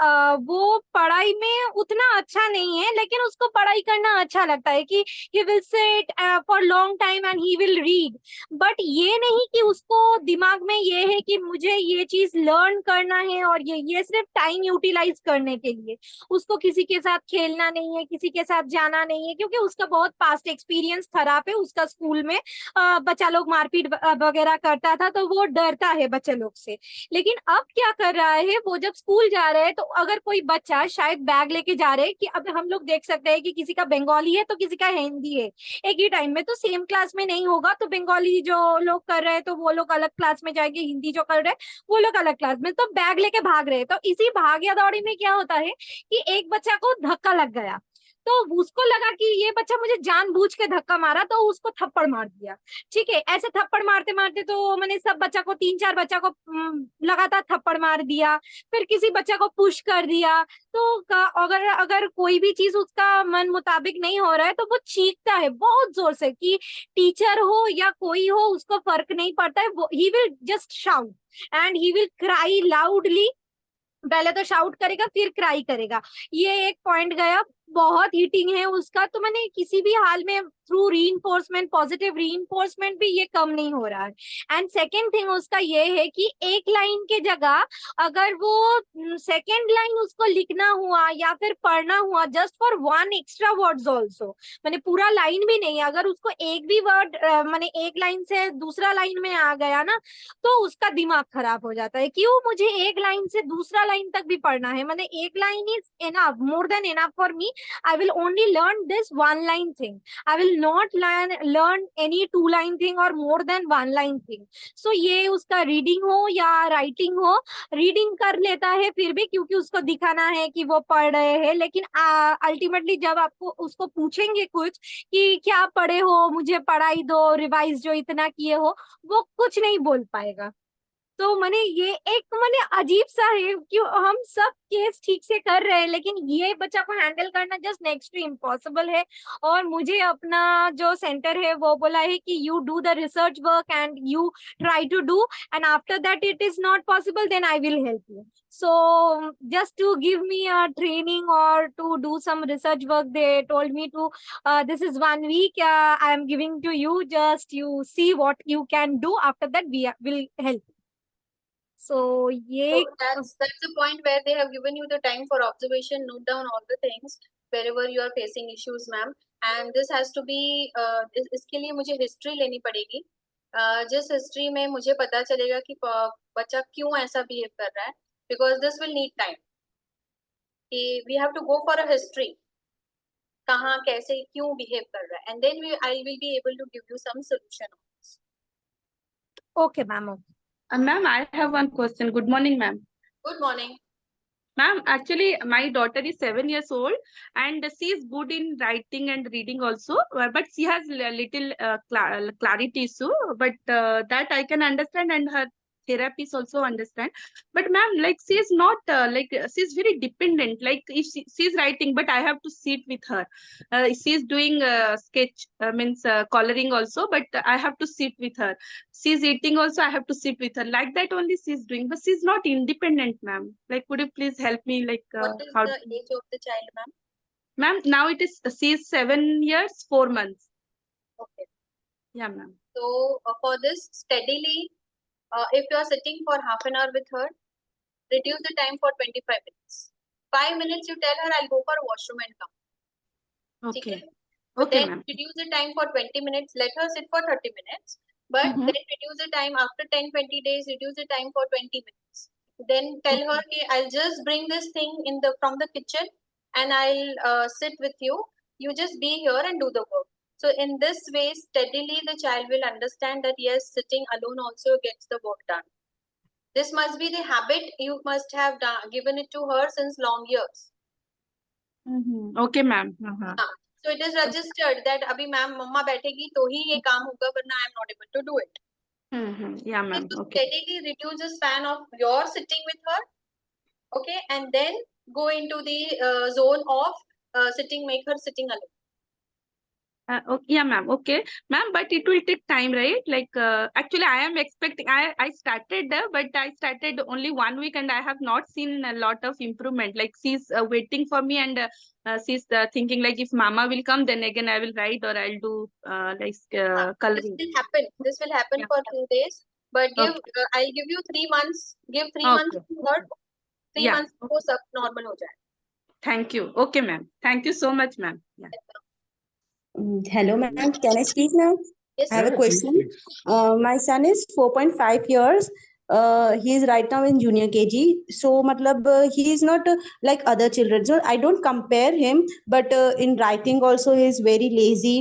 वो पढ़ाई में उतना अच्छा नहीं है, लेकिन उसको पढ़ाई करना अच्छा लगता है कि he will sit for long time and he will read. But ये नहीं कि उसको दिमाग में ये है कि मुझे ये चीज लर्न करना है, और ये सिर्फ टाइम यूटिलाइज करने के लिए. उसको किसी के साथ खेलना नहीं है, किसी के साथ जाना नहीं है, क्योंकि उसका बहुत पास्ट एक्सपीरियंस खराब है. उसका स्कूल में बच्चा लोग मारपीट वगैरह करता था, तो वो डरता है बच्चे लोग से. लेकिन अब क्या कर रहा है, वो जब स्कूल जा रहे हैं तो अगर कोई बच्चा शायद बैग लेके जा रहे हैं, कि अब हम लोग देख सकते हैं कि किसी का बंगाली है तो किसी का हिंदी है, एक ही टाइम में तो सेम क्लास में नहीं होगा. तो बंगाली जो लोग कर रहे हैं तो वो लोग अलग क्लास में जाएंगे, हिंदी जो कर रहे हैं वो लोग अलग क्लास में. तो बैग लेके भाग रहे हैं. तो इसी भाग्या दौड़ी में क्या होता है कि एक बच्चा को धक्का लग गया. तो उसको लगा कि ये बच्चा मुझे जानबूझ के धक्का मारा, तो उसको थप्पड़ मार दिया. ठीक है, ऐसे थप्पड़ मारते मारते तो मैंने सब बच्चा को, 3-4 बच्चा को लगातार थप्पड़ मार दिया. फिर किसी बच्चा को पुश कर दिया. तो अगर अगर कोई भी चीज उसका मन मुताबिक नहीं हो रहा है तो वो चीखता है बहुत जोर से, कि टीचर हो या कोई हो उसको फर्क नहीं पड़ता है. वो ही will just shout and he will cry loudly. पहले तो शाउट करेगा फिर क्राई करेगा. ये एक पॉइंट गया, बहुत हीटिंग है उसका. तो मैंने किसी भी हाल में थ्रू रीइंफोर्समेंट, पॉजिटिव रीइंफोर्समेंट भी ये कम नहीं हो रहा है. एंड सेकेंड थिंग उसका ये है कि एक लाइन के जगह अगर वो सेकेंड लाइन उसको लिखना हुआ या फिर पढ़ना हुआ, just for one extra words also, मैंने पूरा लाइन भी नहीं, अगर उसको एक भी वर्ड मैंने एक लाइन से दूसरा लाइन में आ गया ना, तो उसका दिमाग खराब हो जाता है. क्यों, मुझे एक लाइन से दूसरा लाइन तक भी पढ़ना है. मैंने एक line is enough, more than enough for me. I will only learn this one line thing. I will not learn any two line thing or more than one line thing. So ये उसका reading हो या writing हो, reading कर लेता है फिर भी, क्योंकि उसको दिखाना है कि वो पढ़ रहे हैं. लेकिन अल्टीमेटली जब आपको उसको पूछेंगे कुछ कि क्या पढ़े हो, मुझे पढ़ाई दो, रिवाइज जो इतना किए हो, वो कुछ नहीं बोल पाएगा. तो मैंने ये एक मैंने अजीब सा है कि हम सब केस ठीक से कर रहे हैं लेकिन ये बच्चा को हैंडल करना जस्ट नेक्स्ट टू इम्पॉसिबल है। और मुझे अपना जो सेंटर है वो बोला है कि you do the research work and you try to do and after that it is not possible then I will help you. So just to give me a training or to do some research work they told me to this is 1 week I am giving to you, just you see what you can do, after that we will help. So So ye that's the point where they have given you the time for observation, note down all the things wherever you are facing issues, ma'am. And this has to be इसके लिए मुझे history लेनी पड़ेगी। जिस history में मुझे पता चलेगा कि बच्चा क्यों ऐसा बिहेव कर रहा है, because this will need time. कि we have to go for a history. कहाँ कैसे क्यों बिहेव कर रहा है, and then I will be able to give you some solution on this. okay ma'am. Ma'am, I have one question. Good morning, ma'am. Good morning. Ma'am, actually, my daughter is 7 years old and she is good in writing and reading also, but she has little clarity issue, but that I can understand and her therapists also understand. But ma'am, like she is not she is very dependent. Like if she is writing, but I have to sit with her. She is doing sketch, means coloring also, but I have to sit with her. She's eating also, I have to sit with her. Like that only she's doing, but she's not independent, ma'am. Like, could you please help me, like, What is how the age of the child, ma'am? Ma'am, now it is, she's 7 years, 4 months. Okay. Yeah, ma'am. So for this, steadily, if you are sitting for half an hour with her, reduce the time for 25 minutes. 5 minutes, you tell her, I'll go for a washroom and come. Okay. But Okay, then ma'am. reduce the time for 20 minutes, let her sit for 30 minutes. But Mhm. then reduce the time after 10, 20 days, reduce the time for 20 minutes. Then tell her, okay, I'll just bring this thing in the from the kitchen and I'll sit with you. You just be here and do the work. So in this way, steadily the child will understand that yes, sitting alone also gets the work done. This must be the habit you must have given it to her since long years. Okay, ma'am. So it is registered that अभी ma'am मम्मा बैठेगी तो ही ये काम होगा, वरना I am not able to do it. Yeah, Okay, ma'am. so Okay. steadily reduce the span of your sitting with her. Okay, and then go into the zone of sitting, make her sitting alone. Okay, yeah, ma'am. Okay, ma'am, but it will take time, right? Like, actually, I am expecting. I started, but I started only 1 week, and I have not seen a lot of improvement. Like, she's waiting for me, and she's thinking like, if Mama will come, then again I will write or I'll do This coloring. will happen. This will happen Yeah. for few days. But give Okay. I'll give you 3 months. Give 3 months Okay. to her. 3 Yeah. months को सब normal हो जाए. Thank you. Okay, ma'am. Thank you so much, ma'am. Yeah. Hello, ma'am. Can I speak now? Yes, I have a Yeah, please, question. please. My son is 4.5 years. He is right now in junior KG. So, matlab, he is not like other children. So, I don't compare him. But in writing also, he is very lazy.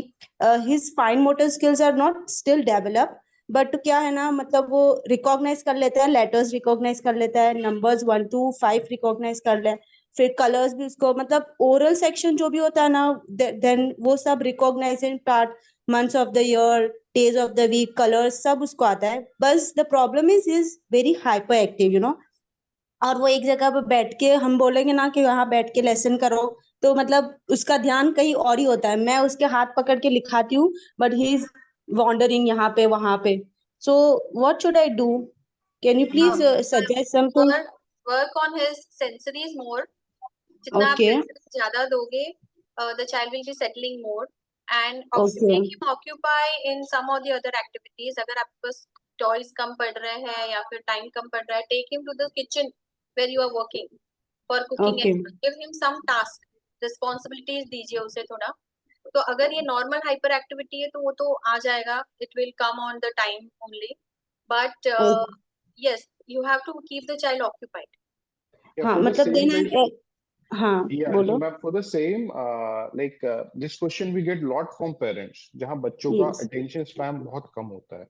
His fine motor skills are not still developed. But क्या है ना, मतलब वो recognise कर लेता है, letters recognise कर लेता है, नंबर्स 1 to 5 रिकॉग्नाइज कर ले, फिर कलर्स भी उसको, मतलब ओरल सेक्शन जो भी होता है ना, देन वो सब recognisation part, months of the year, days of the week, colours सब उसको आता है. बस the problem is very hyperactive, और वो एक जगह पे बैठ के हम बोलेंगे ना कि वहां बैठ के लेसन करो, तो मतलब उसका ध्यान कहीं और ही होता है. मैं उसके हाथ पकड़ के लिखाती हूँ, बट ही इज वॉन्डरिंग यहाँ पे वहां पे. So what should I do? Can you please suggest something? work on his sensories more. जितना आप ओके. sensories ज्यादा दोगे, the child will be settling more and okay. make him occupy in some of the other activities. अगर आपके पास toys कम पड़ रहे हैं या फिर time कम पड़ रहा है, take him to the kitchen where you are working for cooking okay. and give him some task, responsibilities दीजिए उसे थोड़ा. तो अगर ये normal hyper activity है तो वो तो आ जाएगा, it will come on the time only. But yes, you have to keep the child occupied. Yeah, हाँ, for the मतलब same, देना. हाँ, yeah, so बोलो. ma'am, for the same, this question we get lot from parents, जहाँ बच्चों का Yes. attention span बहुत कम होता है.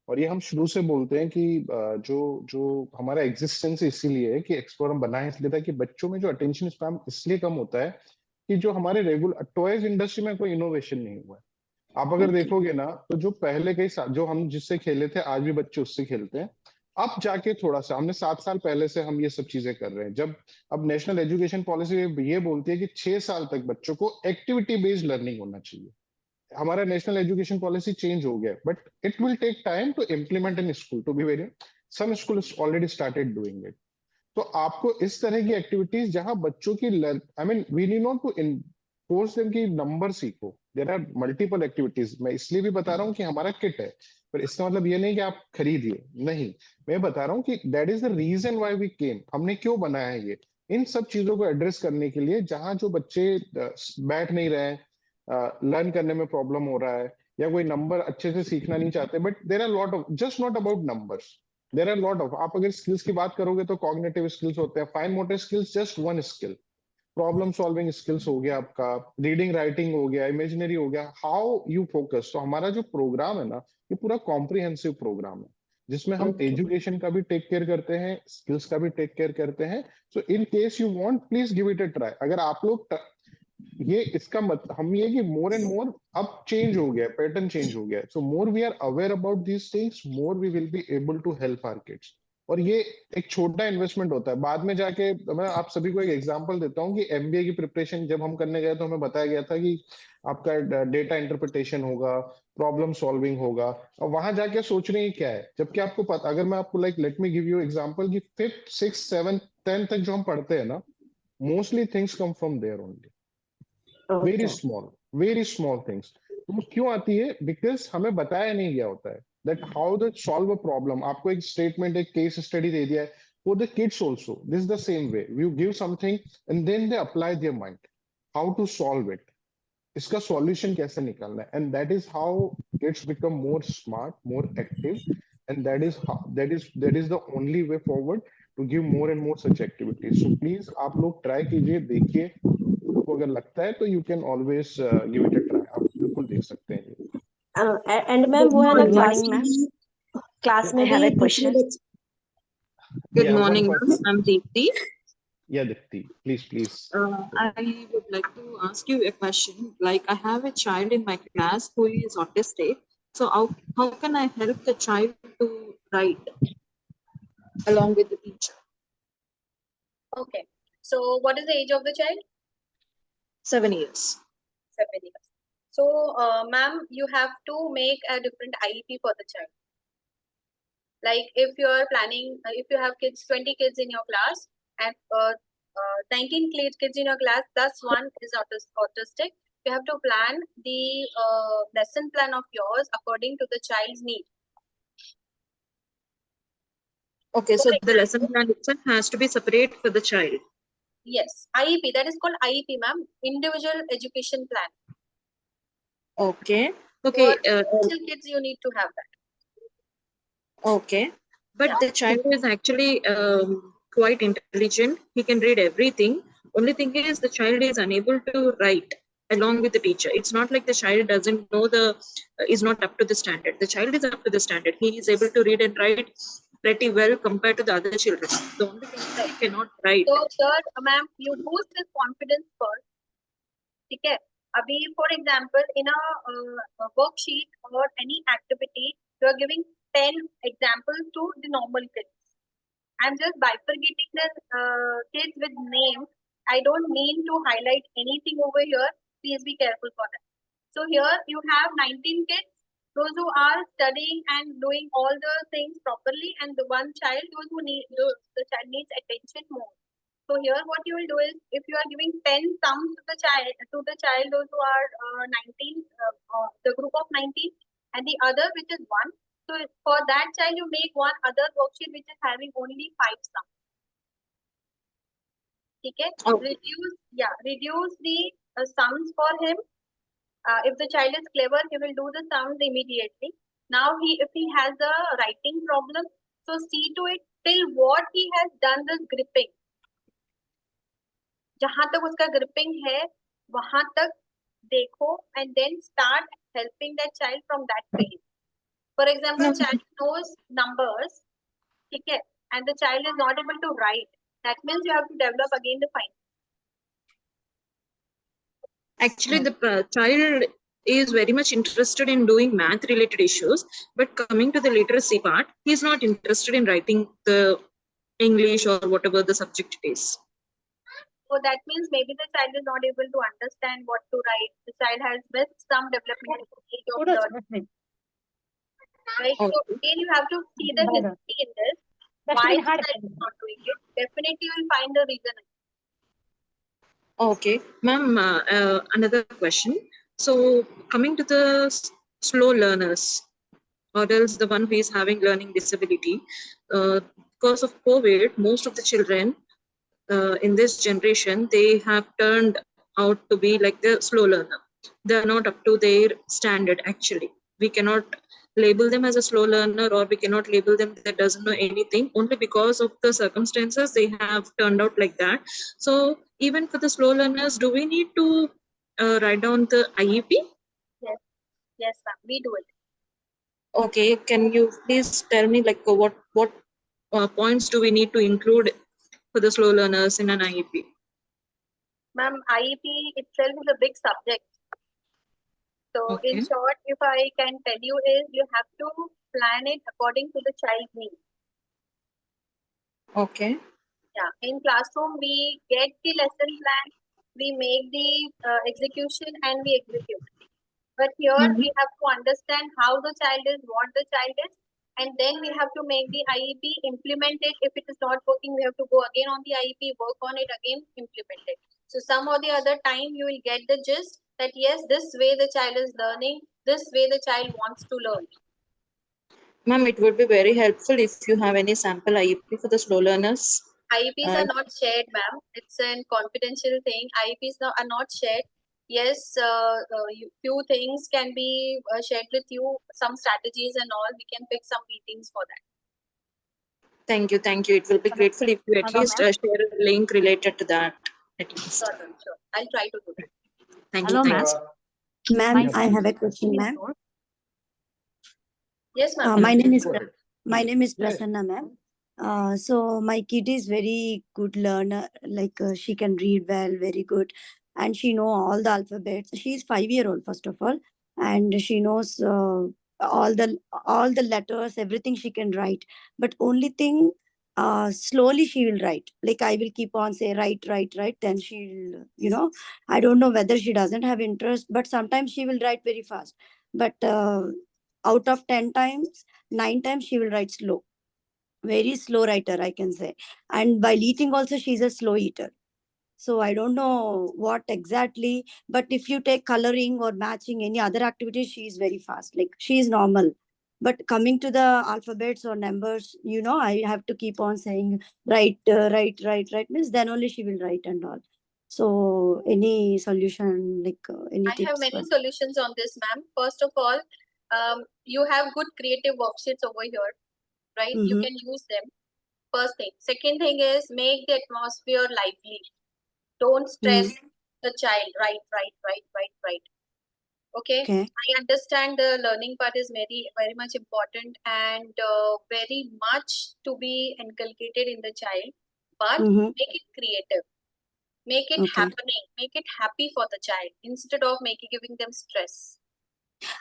और ये हम शुरू से बोलते हैं कि जो जो हमारा एग्जिस्टेंस इसीलिए है कि एक्सप्लोर हम बनाए इसलिए था कि बच्चों में जो अटेंशन स्पैन इसलिए कम होता है कि जो हमारे रेगुलर टॉयज इंडस्ट्री में कोई इनोवेशन नहीं हुआ है. आप अगर देखोगे ना, तो जो पहले जो हम जिससे खेले थे आज भी बच्चे उससे खेलते हैं. अब जाके थोड़ा सा हमने 7 साल पहले से हम ये सब चीजें कर रहे हैं। जब अब नेशनल एजुकेशन पॉलिसी ये बोलती है कि 6 साल तक बच्चों को एक्टिविटी बेस्ड लर्निंग होना चाहिए। हमारा नेशनल एजुकेशन पॉलिसी चेंज हो गया, but it will take time to implement in school, to be very some school already started doing it. तो आपको इस तरह की एक्टिविटीज जहां बच्चों की I mean we need not to force them की नंबर सीखो, देयर आर मल्टीपल एक्टिविटीज। मैं इसलिए भी बता रहा हूँ कि हमारा किट है, पर इसका मतलब ये नहीं कि आप खरीदिए, नहीं। मैं बता रहा हूँ कि that is the reason why we came, हमने क्यों बनाया है ये, इन सब चीजों को एड्रेस करने के लिए। जहां जो बच्चे बैठ नहीं रहे हैं, लर्न करने में प्रॉब्लम हो रहा है, या कोई नंबर अच्छे से सीखना नहीं चाहते, but there are lot of, just not about numbers, there are lot of, आप अगर स्किल्स की बात करोगे तो कॉग्निटिव स्किल्स होते हैं, fine motor skills just one skill, problem solving skills हो गया आपका, रीडिंग राइटिंग हो गया, इमेजिनरी हो गया, हाउ यू फोकस। तो हमारा जो प्रोग्राम है ना, ये पूरा कॉम्प्रिहेंसिव प्रोग्राम है, जिसमें हम Okay. एजुकेशन का भी टेक केयर करते हैं, स्किल्स का भी टेक केयर करते हैं। So in case you want, please give it a try. अगर आप लोग ये इसका मत हम ये कि मोर एंड मोर अब चेंज हो गया, पैटर्न चेंज हो गया, so more we are aware about these things, more we will be able to help our kids. और ये एक छोटा इन्वेस्टमेंट होता है, बाद में जाके मैं आप सभी को एक एग्जांपल देता हूँ कि एमबीए की प्रिपरेशन जब हम करने गए तो हमें बताया गया था कि आपका डेटा इंटरप्रिटेशन होगा, प्रॉब्लम सॉल्विंग होगा, और वहां जाके सोच रहे हैं क्या है, जबकि आपको पता, अगर मैं आपको like let me give you example कि 5th 6th 7th 10th तक जो हम पढ़ते हैं ना, mostly things come from there only, Okay. Very small things. वो क्यों आती है? बिकॉज हमें बताया नहीं गया होता है that how the solve a problem. आपको एक स्टेटमेंट, एक केस स्टडी दे दिया है for the kids also, this the same way you give something and then they apply their mind how to solve it, इसका सॉल्यूशन कैसे निकालना है, and that is how kids become more smart, more active, and that is the only way forward to give more and more such activities. So please आप लोग try कीजिए, देखिए, आपको अगर लगता है तो you can always give it a try, आप बिल्कुल देख सकते हैं ये। एंड मैम Good वो है ना good morning, ma'am. Class I में have भी a दूसरे question. बच्चे Good या one morning, ma'am. Person, I'm Deepthi. या Deepti, please please. I would like to ask you a question. Like, I have a child in my class who is autistic. So, how can I help the child to write along with the teacher? Okay. So what is the age of the child? 7 years. 7 years. So, ma'am, you have to make a different IEP for the child. Like if you are planning, if you have 20 kids in your class, and 19 kids in your class, plus one is autistic, you have to plan the lesson plan of yours according to the child's need. Okay, For so the example, lesson plan itself has to be separate for the child. yes, IEP, that is called IEP, ma'am, individual education plan. Okay. For Okay. special kids, you need to have that. Okay. But Yeah. the child is actually quite intelligent. He can read everything. Only thing is the child is unable to write along with the teacher. It's not like the child doesn't know is not up to the standard. The child is up to the standard. He is able to read and write pretty well compared to the other children. The only thing is Right. he cannot write. So, sir, ma'am, you boost his confidence first. ठीक है? अभी for example, in a worksheet or any activity, you are giving 10 examples to the normal kids. I'm just bifurcating the kids with names. I don't mean to highlight anything over here. Please be careful for that. So here you have 19 kids, those who are studying and doing all the things properly, and the one child, those who need the child needs attention more. So here what you will do is, if you are giving 10 sums to the child, those who are 19, the group of 19, and the other which is 1. So for that child, you make one other worksheet which is having only 5 sums. Okay? Okay. Reduce the sums for him. If the child is clever, he will do the sums immediately. Now, if he has a writing problem, so see to it till what he has done this gripping. जहां तक उसका gripping है वहां तक देखो, and then start helping that child from that phase. For example, child knows numbers, ठीक है, and the child is not able to write. That means you have to develop again the fine. Actually, the child is very much interested in doing math related issues, but coming to the literacy part, he's not interested in writing the English or whatever the subject it is. So that means maybe the child is not able to understand what to write. The child has missed some developmental stage of learning. Right? So again, you have to see the history in this. Why the child is not doing it? Definitely you will find the reason. Okay, ma'am, another question. So coming to the slow learners, or else the one who is having learning disability, because of COVID, most of the children in this generation, they have turned out to be like the slow learner. They are not up to their standard actually. We cannot label them as a slow learner, or we cannot label them that doesn't know anything, only because of the circumstances they have turned out like that. So even for the slow learners, do we need to write down the IEP? Yes, yes, ma'am, we do it. Okay, can you please tell me like what points do we need to include for the slow learners in an IEP? Ma'am, IEP itself is a big subject. So in short, if I can tell you is you have to plan it according to the child's needs. Okay. Yeah, in classroom we get the lesson plan, we make the execution and we execute. But here we have to understand how the child is, what the child is, and then we have to make the IEP, implement it. If it is not working, we have to go again on the IEP, work on it again, implement it. So some or the other time you will get the gist that yes, this way the child is learning, this way the child wants to learn. Ma'am, it would be very helpful if you have any sample IEP for the slow learners. IEPs are not shared, ma'am. It's a confidential thing. IEPs are not shared. Yes, few things can be shared with you, some strategies and all. We can pick some meetings for that. Thank you, thank you. It will be grateful if you at least share a link related to that. At least. Sure, sure. I'll try to do that. Thank you, thanks. Ma'am, I have a question, ma'am. Yes, ma'am. My name is Prasanna, ma'am. So my kid is very good learner. Like she can read well, very good, and she know all the alphabets. She is 5-year-old first of all, and she knows all the letters, everything she can write. But only thing, slowly she will write. Like I will keep on say write, write, write. Then she'll, I don't know whether she doesn't have interest, but sometimes she will write very fast. But out of 10 times, 9 times she will write slow. Very slow writer, I can say. And while eating also, she's a slow eater. So I don't know what exactly, but if you take coloring or matching any other activity, she is very fast. Like she is normal. But coming to the alphabets or numbers, I have to keep on saying write, write, means then only she will write and all. So any solution, like any I tips? have many solutions on this, ma'am. First of all, you have good creative worksheets over here, right? You can use them. First thing. Second thing is make the atmosphere lively. Don't stress the child. Right. Okay. I understand the learning part is very, very much important and very much to be inculcated in the child, but make it creative. Make it happening. Make it happy for the child instead of giving them stress.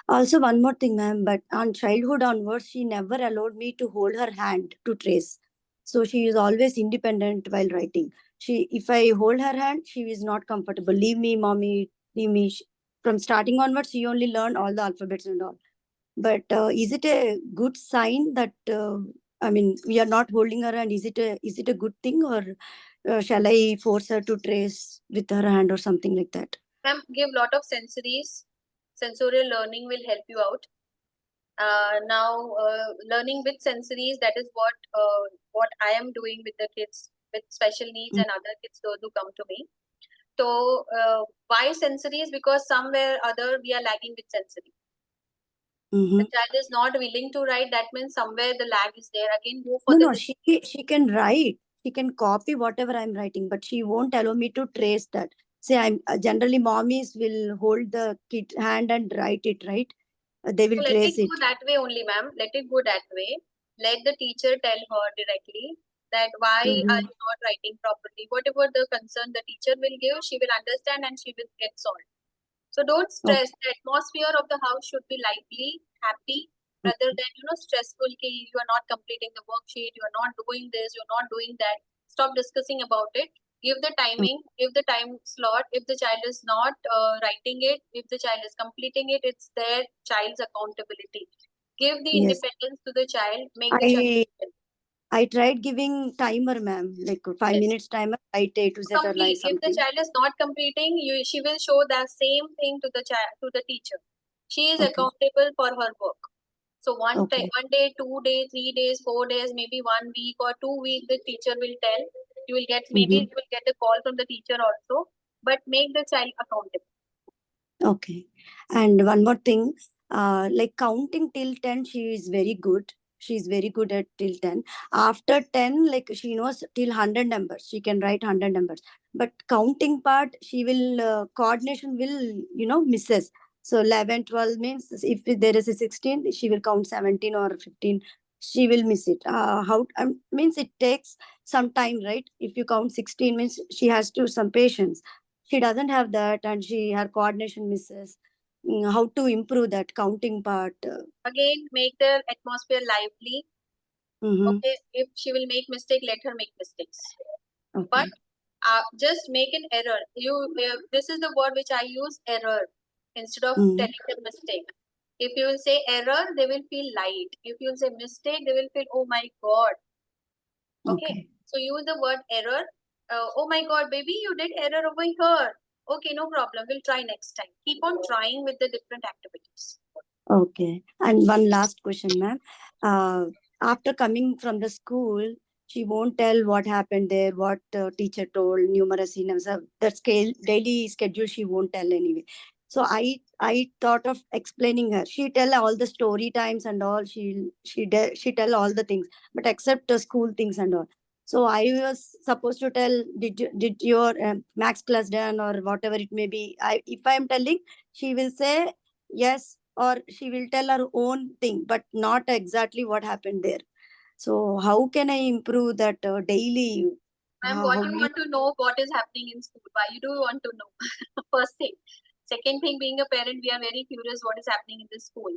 Also, one more thing, ma'am, but on childhood onwards, she never allowed me to hold her hand to trace. So she is always independent while writing. If I hold her hand, she is not comfortable. Leave me, mommy, leave me. From starting onwards, she only learned all the alphabets and all. But is it a good sign that, we are not holding her hand? Is it a good thing, or shall I force her to trace with her hand or something like that? Ma'am, give lot of sensories. Sensorial learning will help you out. Now, learning with sensories, that is what I am doing with the kids with special needs and other kids those who come to me. So, why sensories? Because somewhere other we are lagging with sensory. The child is not willing to write. That means somewhere the lag is there. Again, go for No, she can write. She can copy whatever I'm writing, but she won't allow me to trace that. Say, I'm generally mommies will hold the kid hand and write it, right? They will So let trace it it. go that way only, ma'am. Let it go that way. Let the teacher tell her directly that why are you not writing properly. Whatever the concern the teacher will give, she will understand and she will get solved. So don't stress. The atmosphere of the house should be lively, happy, rather than stressful. Ki you are not completing the worksheet, you are not doing this, you are not doing that. Stop discussing about it. Give the timing, give the time slot. If the child is not writing it, if the child is completing it, it's their child's accountability. Give the Yes. independence to the child. Make the child. I tried giving timer, ma'am, like 5 minutes timer, write A to Z or like Complete. If the something. child is not completing, she will show that same thing to the child, to the teacher. She is accountable for her work. So one day, 2 days, 3 days, 4 days, maybe 1 week or 2 weeks, the teacher will tell. You will get maybe you will get a call from the teacher also, but make the child accountable. Okay. And one more thing, like counting till 10, she is very good. She's very good at till 10. After 10, like she knows till 100 numbers. She can write 100 numbers. But counting part, she will, coordination will, misses. So 11, 12 means if there is a 16, she will count 17 or 15. She will miss it. How means it takes some time, right? If you count 16 means she has to some patience. She doesn't have that, and her coordination misses. How to improve that counting part? Again, make the atmosphere lively. Okay, if she will make mistake, let her make mistakes. But just make an error. This is the word which I use, error, instead of telling the mistake. If you will say error, they will feel light. If you will say mistake, they will feel, oh my god. Okay. So use the word error. Oh my god, baby, you did error over here. Okay, no problem. We'll try next time. Keep on trying with the different activities. Okay. And one last question, ma'am. After coming from the school, she won't tell what happened there, what teacher told, numeracy, that scale, daily schedule, she won't tell anyway. So I thought of explaining her. She tell all the story times and all. She tell all the things, but except the school things and all. So I was supposed to tell, did your max class done or whatever it may be. If I am telling, she will say yes, or she will tell her own thing, but not exactly what happened there. So how can I improve that daily? Ma'am, what you want to know what is happening in school? Why you do want to know? First thing. Second thing, being a parent, we are very curious what is happening in the school.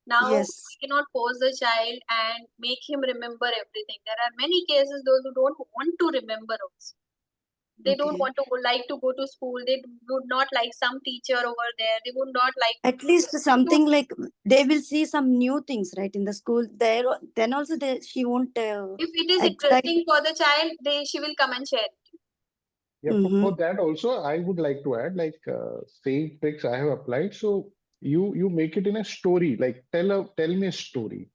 Now, we cannot force the child and make him remember everything. There are many cases those who don't want to remember also. They don't want to like to go to school. They would not like some teacher over there. They would not like at least something like they will see some new things, right, in the school. There, then also she won't. If it is interesting for the child, she will come and share it. Yeah, for that also, I would like to add like same tricks I have applied. So you make it in a story, like tell me a story.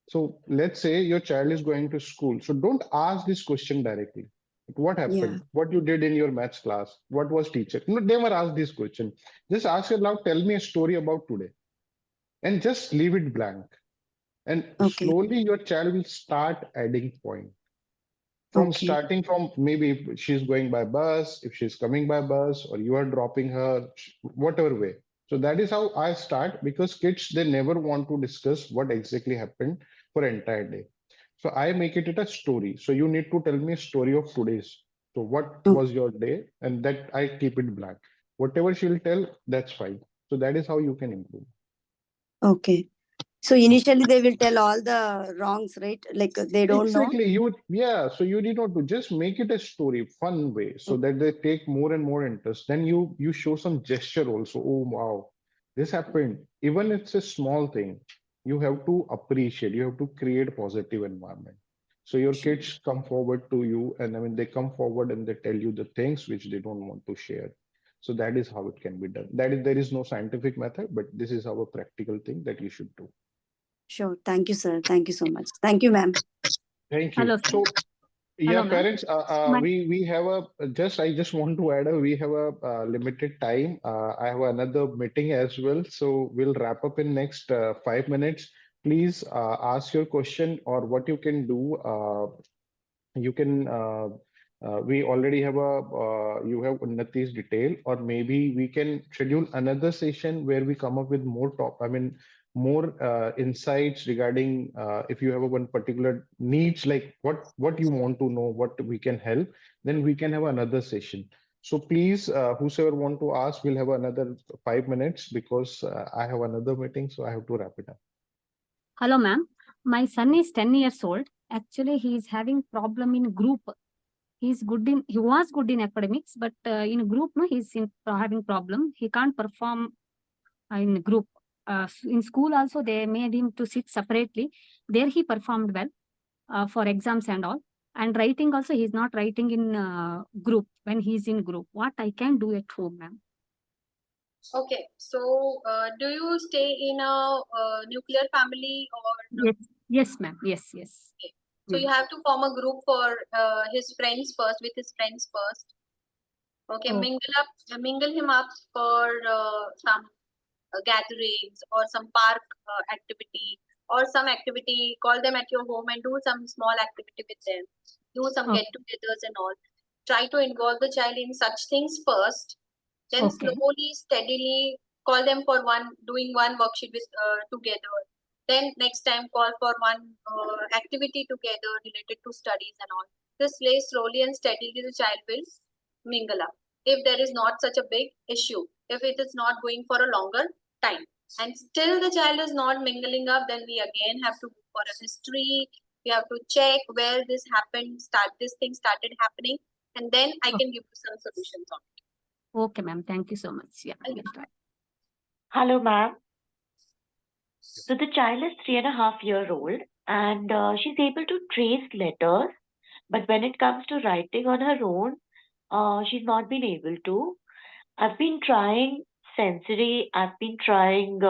So let's say your child is going to school. So don't ask this question directly. What happened? What you did in your maths class? What was teacher? No, never ask this question. Just ask her now, tell me a story about today. And just leave it blank. And slowly your child will start adding points. From starting from maybe if she's going by bus, if she's coming by bus, or you are dropping her, whatever way. So that is how I start, because kids, they never want to discuss what exactly happened for entire day. So I make it a story. So you need to tell me a story of today's. So what was your day? And that I keep it blank. Whatever she'll tell, that's fine. So that is how you can improve. Okay. So initially they will tell all the wrongs, right? Like they don't know. Exactly. So you need not to just make it a story, fun way, so that they take more and more interest. Then you show some gesture also. Oh wow, this happened. Even it's a small thing, you have to appreciate. You have to create positive environment. So your kids come forward to you, and I mean they come forward and they tell you the things which they don't want to share. So that is how it can be done. That is, there is no scientific method, but this is our practical thing that you should do. Sure. Thank you, sir. Thank you so much. Thank you, ma'am. Thank you. Hello, sir. So, yeah, Hello, ma'am. parents, we have I just want to add, we have a limited time. I have another meeting as well, so we'll wrap up in next 5 minutes. Please ask your question, or what you can do. You can we already have a you have Unnati's detail, or maybe we can schedule another session where we come up with more more insights regarding if you have a one particular needs, like what you want to know, what we can help, then we can have another session. So please, whosoever want to ask, we'll have another 5 minutes because I have another meeting, so I have to wrap it up. Hello, ma'am. My son is 10 years old. Actually, he is having problem in group. He was good in academics, but in group, no, having problem. He can't perform in group. In school also, they made him to sit separately. There he performed well for exams and all. And writing also, he's not writing in group when he's in group. What I can do at home, ma'am? Okay, so do you stay in a nuclear family or no? Yes, ma'am. Yes. Okay. So you have to form a group for his friends first, with his friends first. Okay, Oh. mingle him up for some gatherings or some park activity or some activity. Call them at your home and do some small activity with them. Do some Okay. get-togethers and all. Try to involve the child in such things first. Then Okay. slowly, steadily call them for doing one worksheet with together. Then next time call for one activity together related to studies and all. This way, slowly and steadily, the child will mingle up. If there is not such a big issue, if it is not going for a longer time, and still the child is not mingling up, then we again have to go for a history. We have to check where this happened, this thing started happening, and then I can give you some solutions on it. Okay, ma'am. Thank you so much. Yeah, we'll try. Hello, ma'am. So the child is 3.5 years old and she's able to trace letters, but when it comes to writing on her own, she's not been able to. I've been trying sensory, I've been trying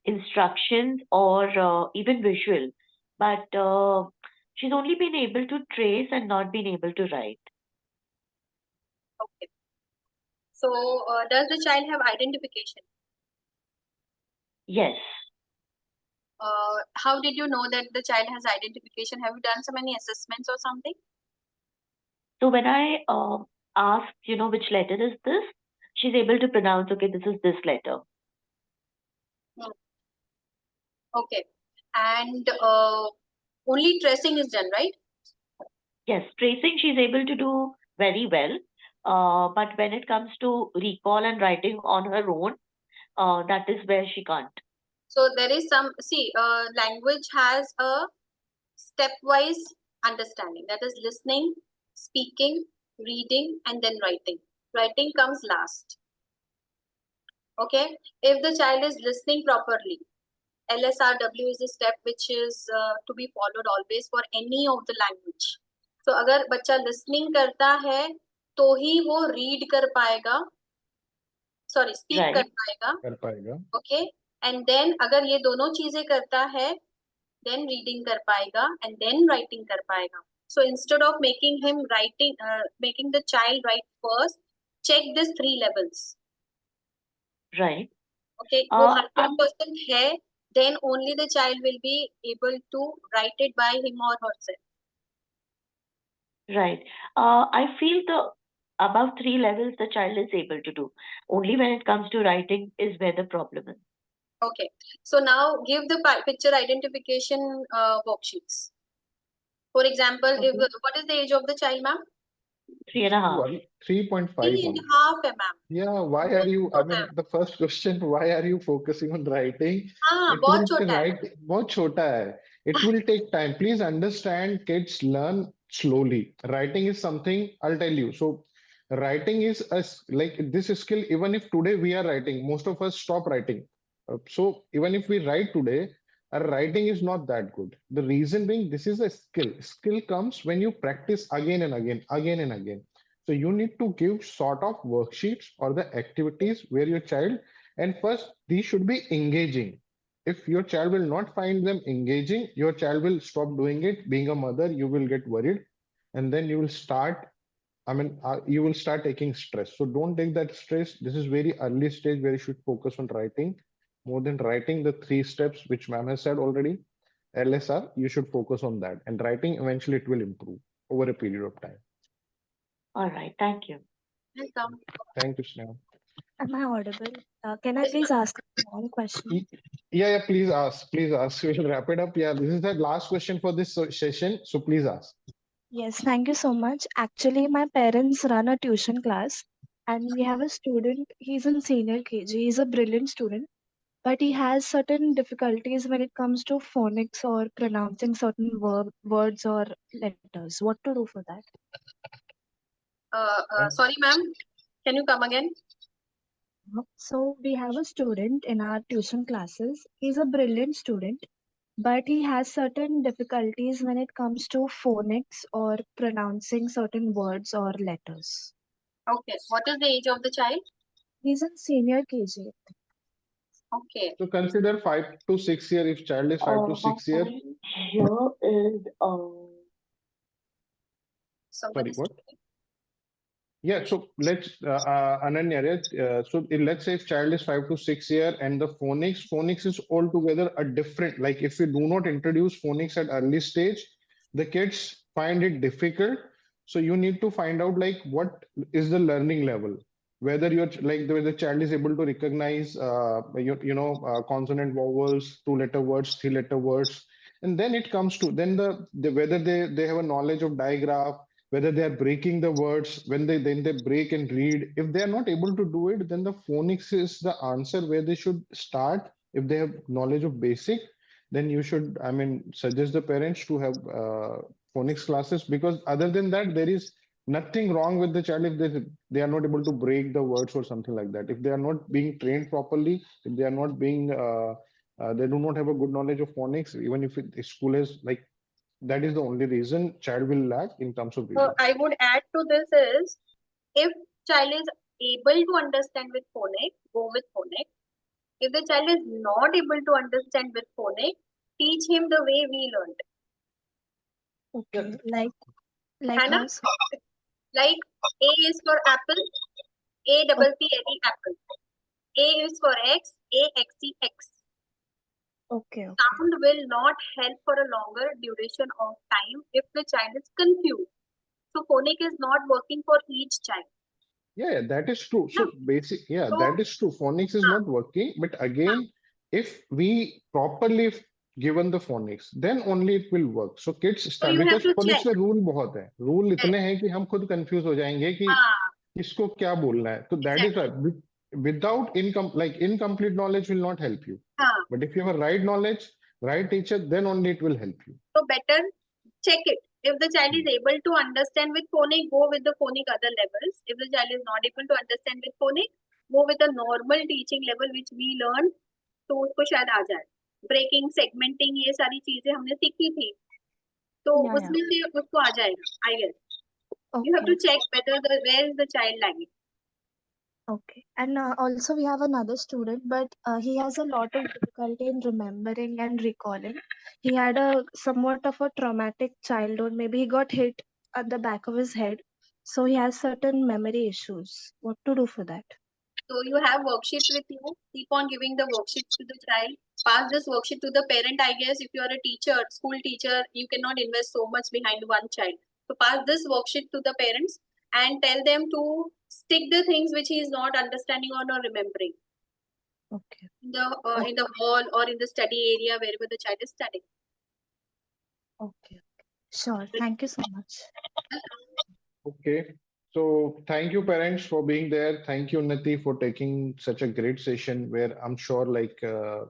instructions or even visual, but she's only been able to trace and not been able to write. Okay. So, does the child have identification? Yes. How did you know that the child has identification? Have you done so many assessments or something? So when I asked, which letter is this, she's able to pronounce, okay, this is this letter. Okay. And only tracing is done, right? Yes, tracing she's able to do very well. But when it comes to recall and writing on her own, that is where she can't. So there is language has a stepwise understanding. That is listening, speaking, reading, and then writing. Writing comes last. Okay. If the child is listening properly, LSRW is a step which is to be followed always for any of the language. So अगर बच्चा listening करता है तो ही वो read कर पाएगा, speak right. कर पाएगा. Okay, and then अगर ये दोनों चीजें करता है, then reading कर पाएगा and then writing कर पाएगा. So instead of making the child write first, check these 3 levels. Right. Okay, वो 100% है, then only the child will be able to write it by him or herself. Right. I feel the above 3 levels the child is able to do. Only when it comes to writing is where the problem is. Okay. So now give the picture identification worksheets. For example, okay. What is the age of the child, ma'am? 3.5. 3.5. 3.5, ma'am. Yeah, why are you, I mean, the first question, why are you focusing on writing? बहुत छोटा है. बहुत छोटा है. It will take time. Please understand, kids learn slowly. Writing is something, I'll tell you. So writing is like this skill, even if today we are writing, most of us stop writing. So even if we write today, our writing is not that good. The reason being, this is a skill. Skill comes when you practice again and again, again and again. So you need to give sort of worksheets or the activities where your child, and first these should be engaging. If your child will not find them engaging, your child will stop doing it. Being a mother, you will get worried, and then you will start, you will start taking stress. So don't take that stress. This is very early stage where you should focus on writing. More than writing the 3 steps which ma'am has said already, LSR, you should focus on that. And writing, eventually it will improve over a period of time. All right. Thank you. Welcome. Thank you, Sneha. Am I audible? Can I please ask one question? Yeah, please ask. Please ask. We shall wrap it up. Yeah, this is the last question for this session. So please ask. Yes, thank you so much. Actually, my parents run a tuition class, and we have a student. He's in senior KG. He's a brilliant student, but he has certain difficulties when it comes to phonics or pronouncing certain words or letters. What to do for that? Sorry, ma'am. Can you come again? So we have a student in our tuition classes. He's a brilliant student, but he has certain difficulties when it comes to phonics or pronouncing certain words or letters. Okay. What is the age of the child? He's in senior KG. Okay. So consider 5 to 6 year. If child is 5 to 6 year, Here is sorry, what? Yeah, so let's Ananya, right? Let's say if child is 5 to 6 year and the phonics is altogether a different. Like if you do not introduce phonics at early stage, the kids find it difficult. So you need to find out like what is the learning level, whether you're like the child is able to recognize consonant vowels, 2 letter words, 3 letter words, and then it comes to then the whether they have a knowledge of digraph, whether they are breaking the words when they break and read. If they are not able to do it, then the phonics is the answer where they should start. If they have knowledge of basic, then you should, I mean, suggest the parents to have phonics classes, because other than that there is nothing wrong with the child if they are not able to break the words or something like that. If they are not being trained properly, if they are not being they do not have a good knowledge of phonics, even if school is like, that is the only reason child will lack in terms of reading. I would add to this is, if child is able to understand with phonics, go with phonics. If the child is not able to understand with phonics, teach him the way we learned. Okay, like Hannah? how? Like A is for apple, A double P A D apple. A is for X, A X T X. Okay. Sound will not help for a longer duration of time if the child is confused. So phonic is not working for each child. Yeah, that is true. So that is true. Phonics is not working, but again, if we properly given the phonics, then only it will work. So kids So start, you have because to phonics check. में rule बहुत है. Rule इतने हैं कि हम खुद confuse हो जाएंगे कि किसको क्या बोलना है. So that is why without incomplete knowledge will not help you. But if you have a right knowledge, right teacher, then only it will help you. So better check it. If the child is able to understand with phonic, go with the phonic other levels. If the child is not able to understand with phonic, go with the normal teaching level which we learn, तो उसको शायद आ जाए. Breaking, segmenting, ये सारी चीजें हमने सीखी थी. तो उसमें से उसको आ जाएगा, I guess. You have to check whether where is the child lagging. Okay, and also we have another student, but he has a lot of difficulty in remembering and recalling. He had a somewhat of a traumatic childhood. Maybe he got hit at the back of his head, so he has certain memory issues. What to do for that? So you have worksheets with you. Keep on giving the worksheets to the child. Pass this worksheet to the parent. I guess if you are a teacher, school teacher, you cannot invest so much behind one child. So pass this worksheet to the parents and tell them to stick the things which he is not understanding or not remembering. Okay. In the hall or in the study area wherever the child is studying. Okay. Sure. Thank you so much. Okay. So thank you, parents, for being there. Thank you, Unnati, for taking such a great session where I'm sure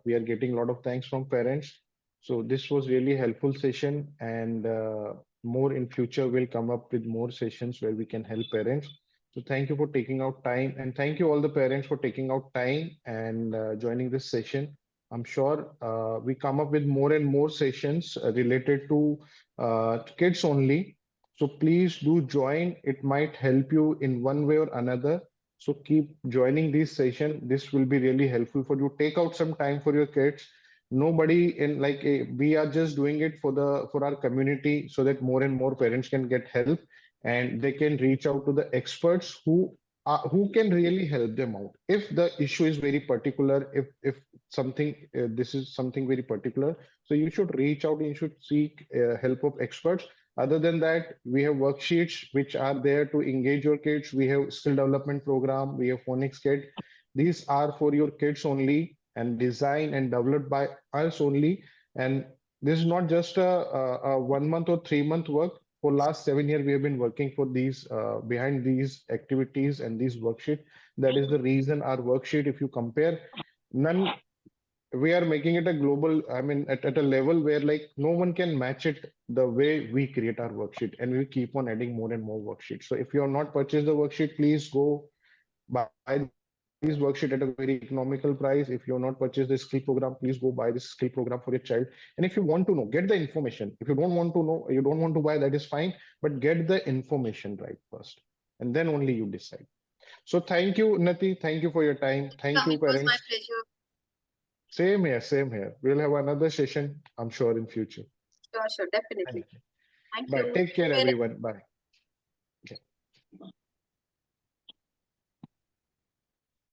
we are getting a lot of thanks from parents. So this was really helpful session, and more in future we'll come up with more sessions where we can help parents. So thank you for taking out time, and thank you all the parents for taking out time and joining this session. I'm sure we come up with more and more sessions related to kids only. So please do join. It might help you in one way or another. So keep joining this session. This will be really helpful for you. Take out some time for your kids. Nobody in we are just doing it for our community so that more and more parents can get help and they can reach out to the experts who can really help them out. If the issue is very particular, if something this is something very particular, so you should reach out and you should seek help of experts. Other than that, we have worksheets which are there to engage your kids. We have skill development program. We have phonics kit. These are for your kids only and designed and developed by us only. And this is not just a 1 month or 3 month work. for last 7 years we have been working for these behind these activities and these worksheet. That is the reason our worksheet, if you compare, none, we are making it a global, I mean, at a level where like no one can match it the way we create our worksheet, and we keep on adding more and more worksheets. So if you have not purchased the worksheet, please go buy these worksheet at a very economical price. If you have not purchased the skill program, please go buy this skill program for your child. And if you want to know, get the information. If you don't want to know, you don't want to buy, that is fine, but get the information right first, and then only you decide. So thank you, Nati. Thank you for your time. Thank you, It was my parents. pleasure. Same here, same here. We'll have another session, I'm sure, in future. Sure, Thank definitely. you. Thank Bye. you. Take care, Take care. everyone. Bye. Okay.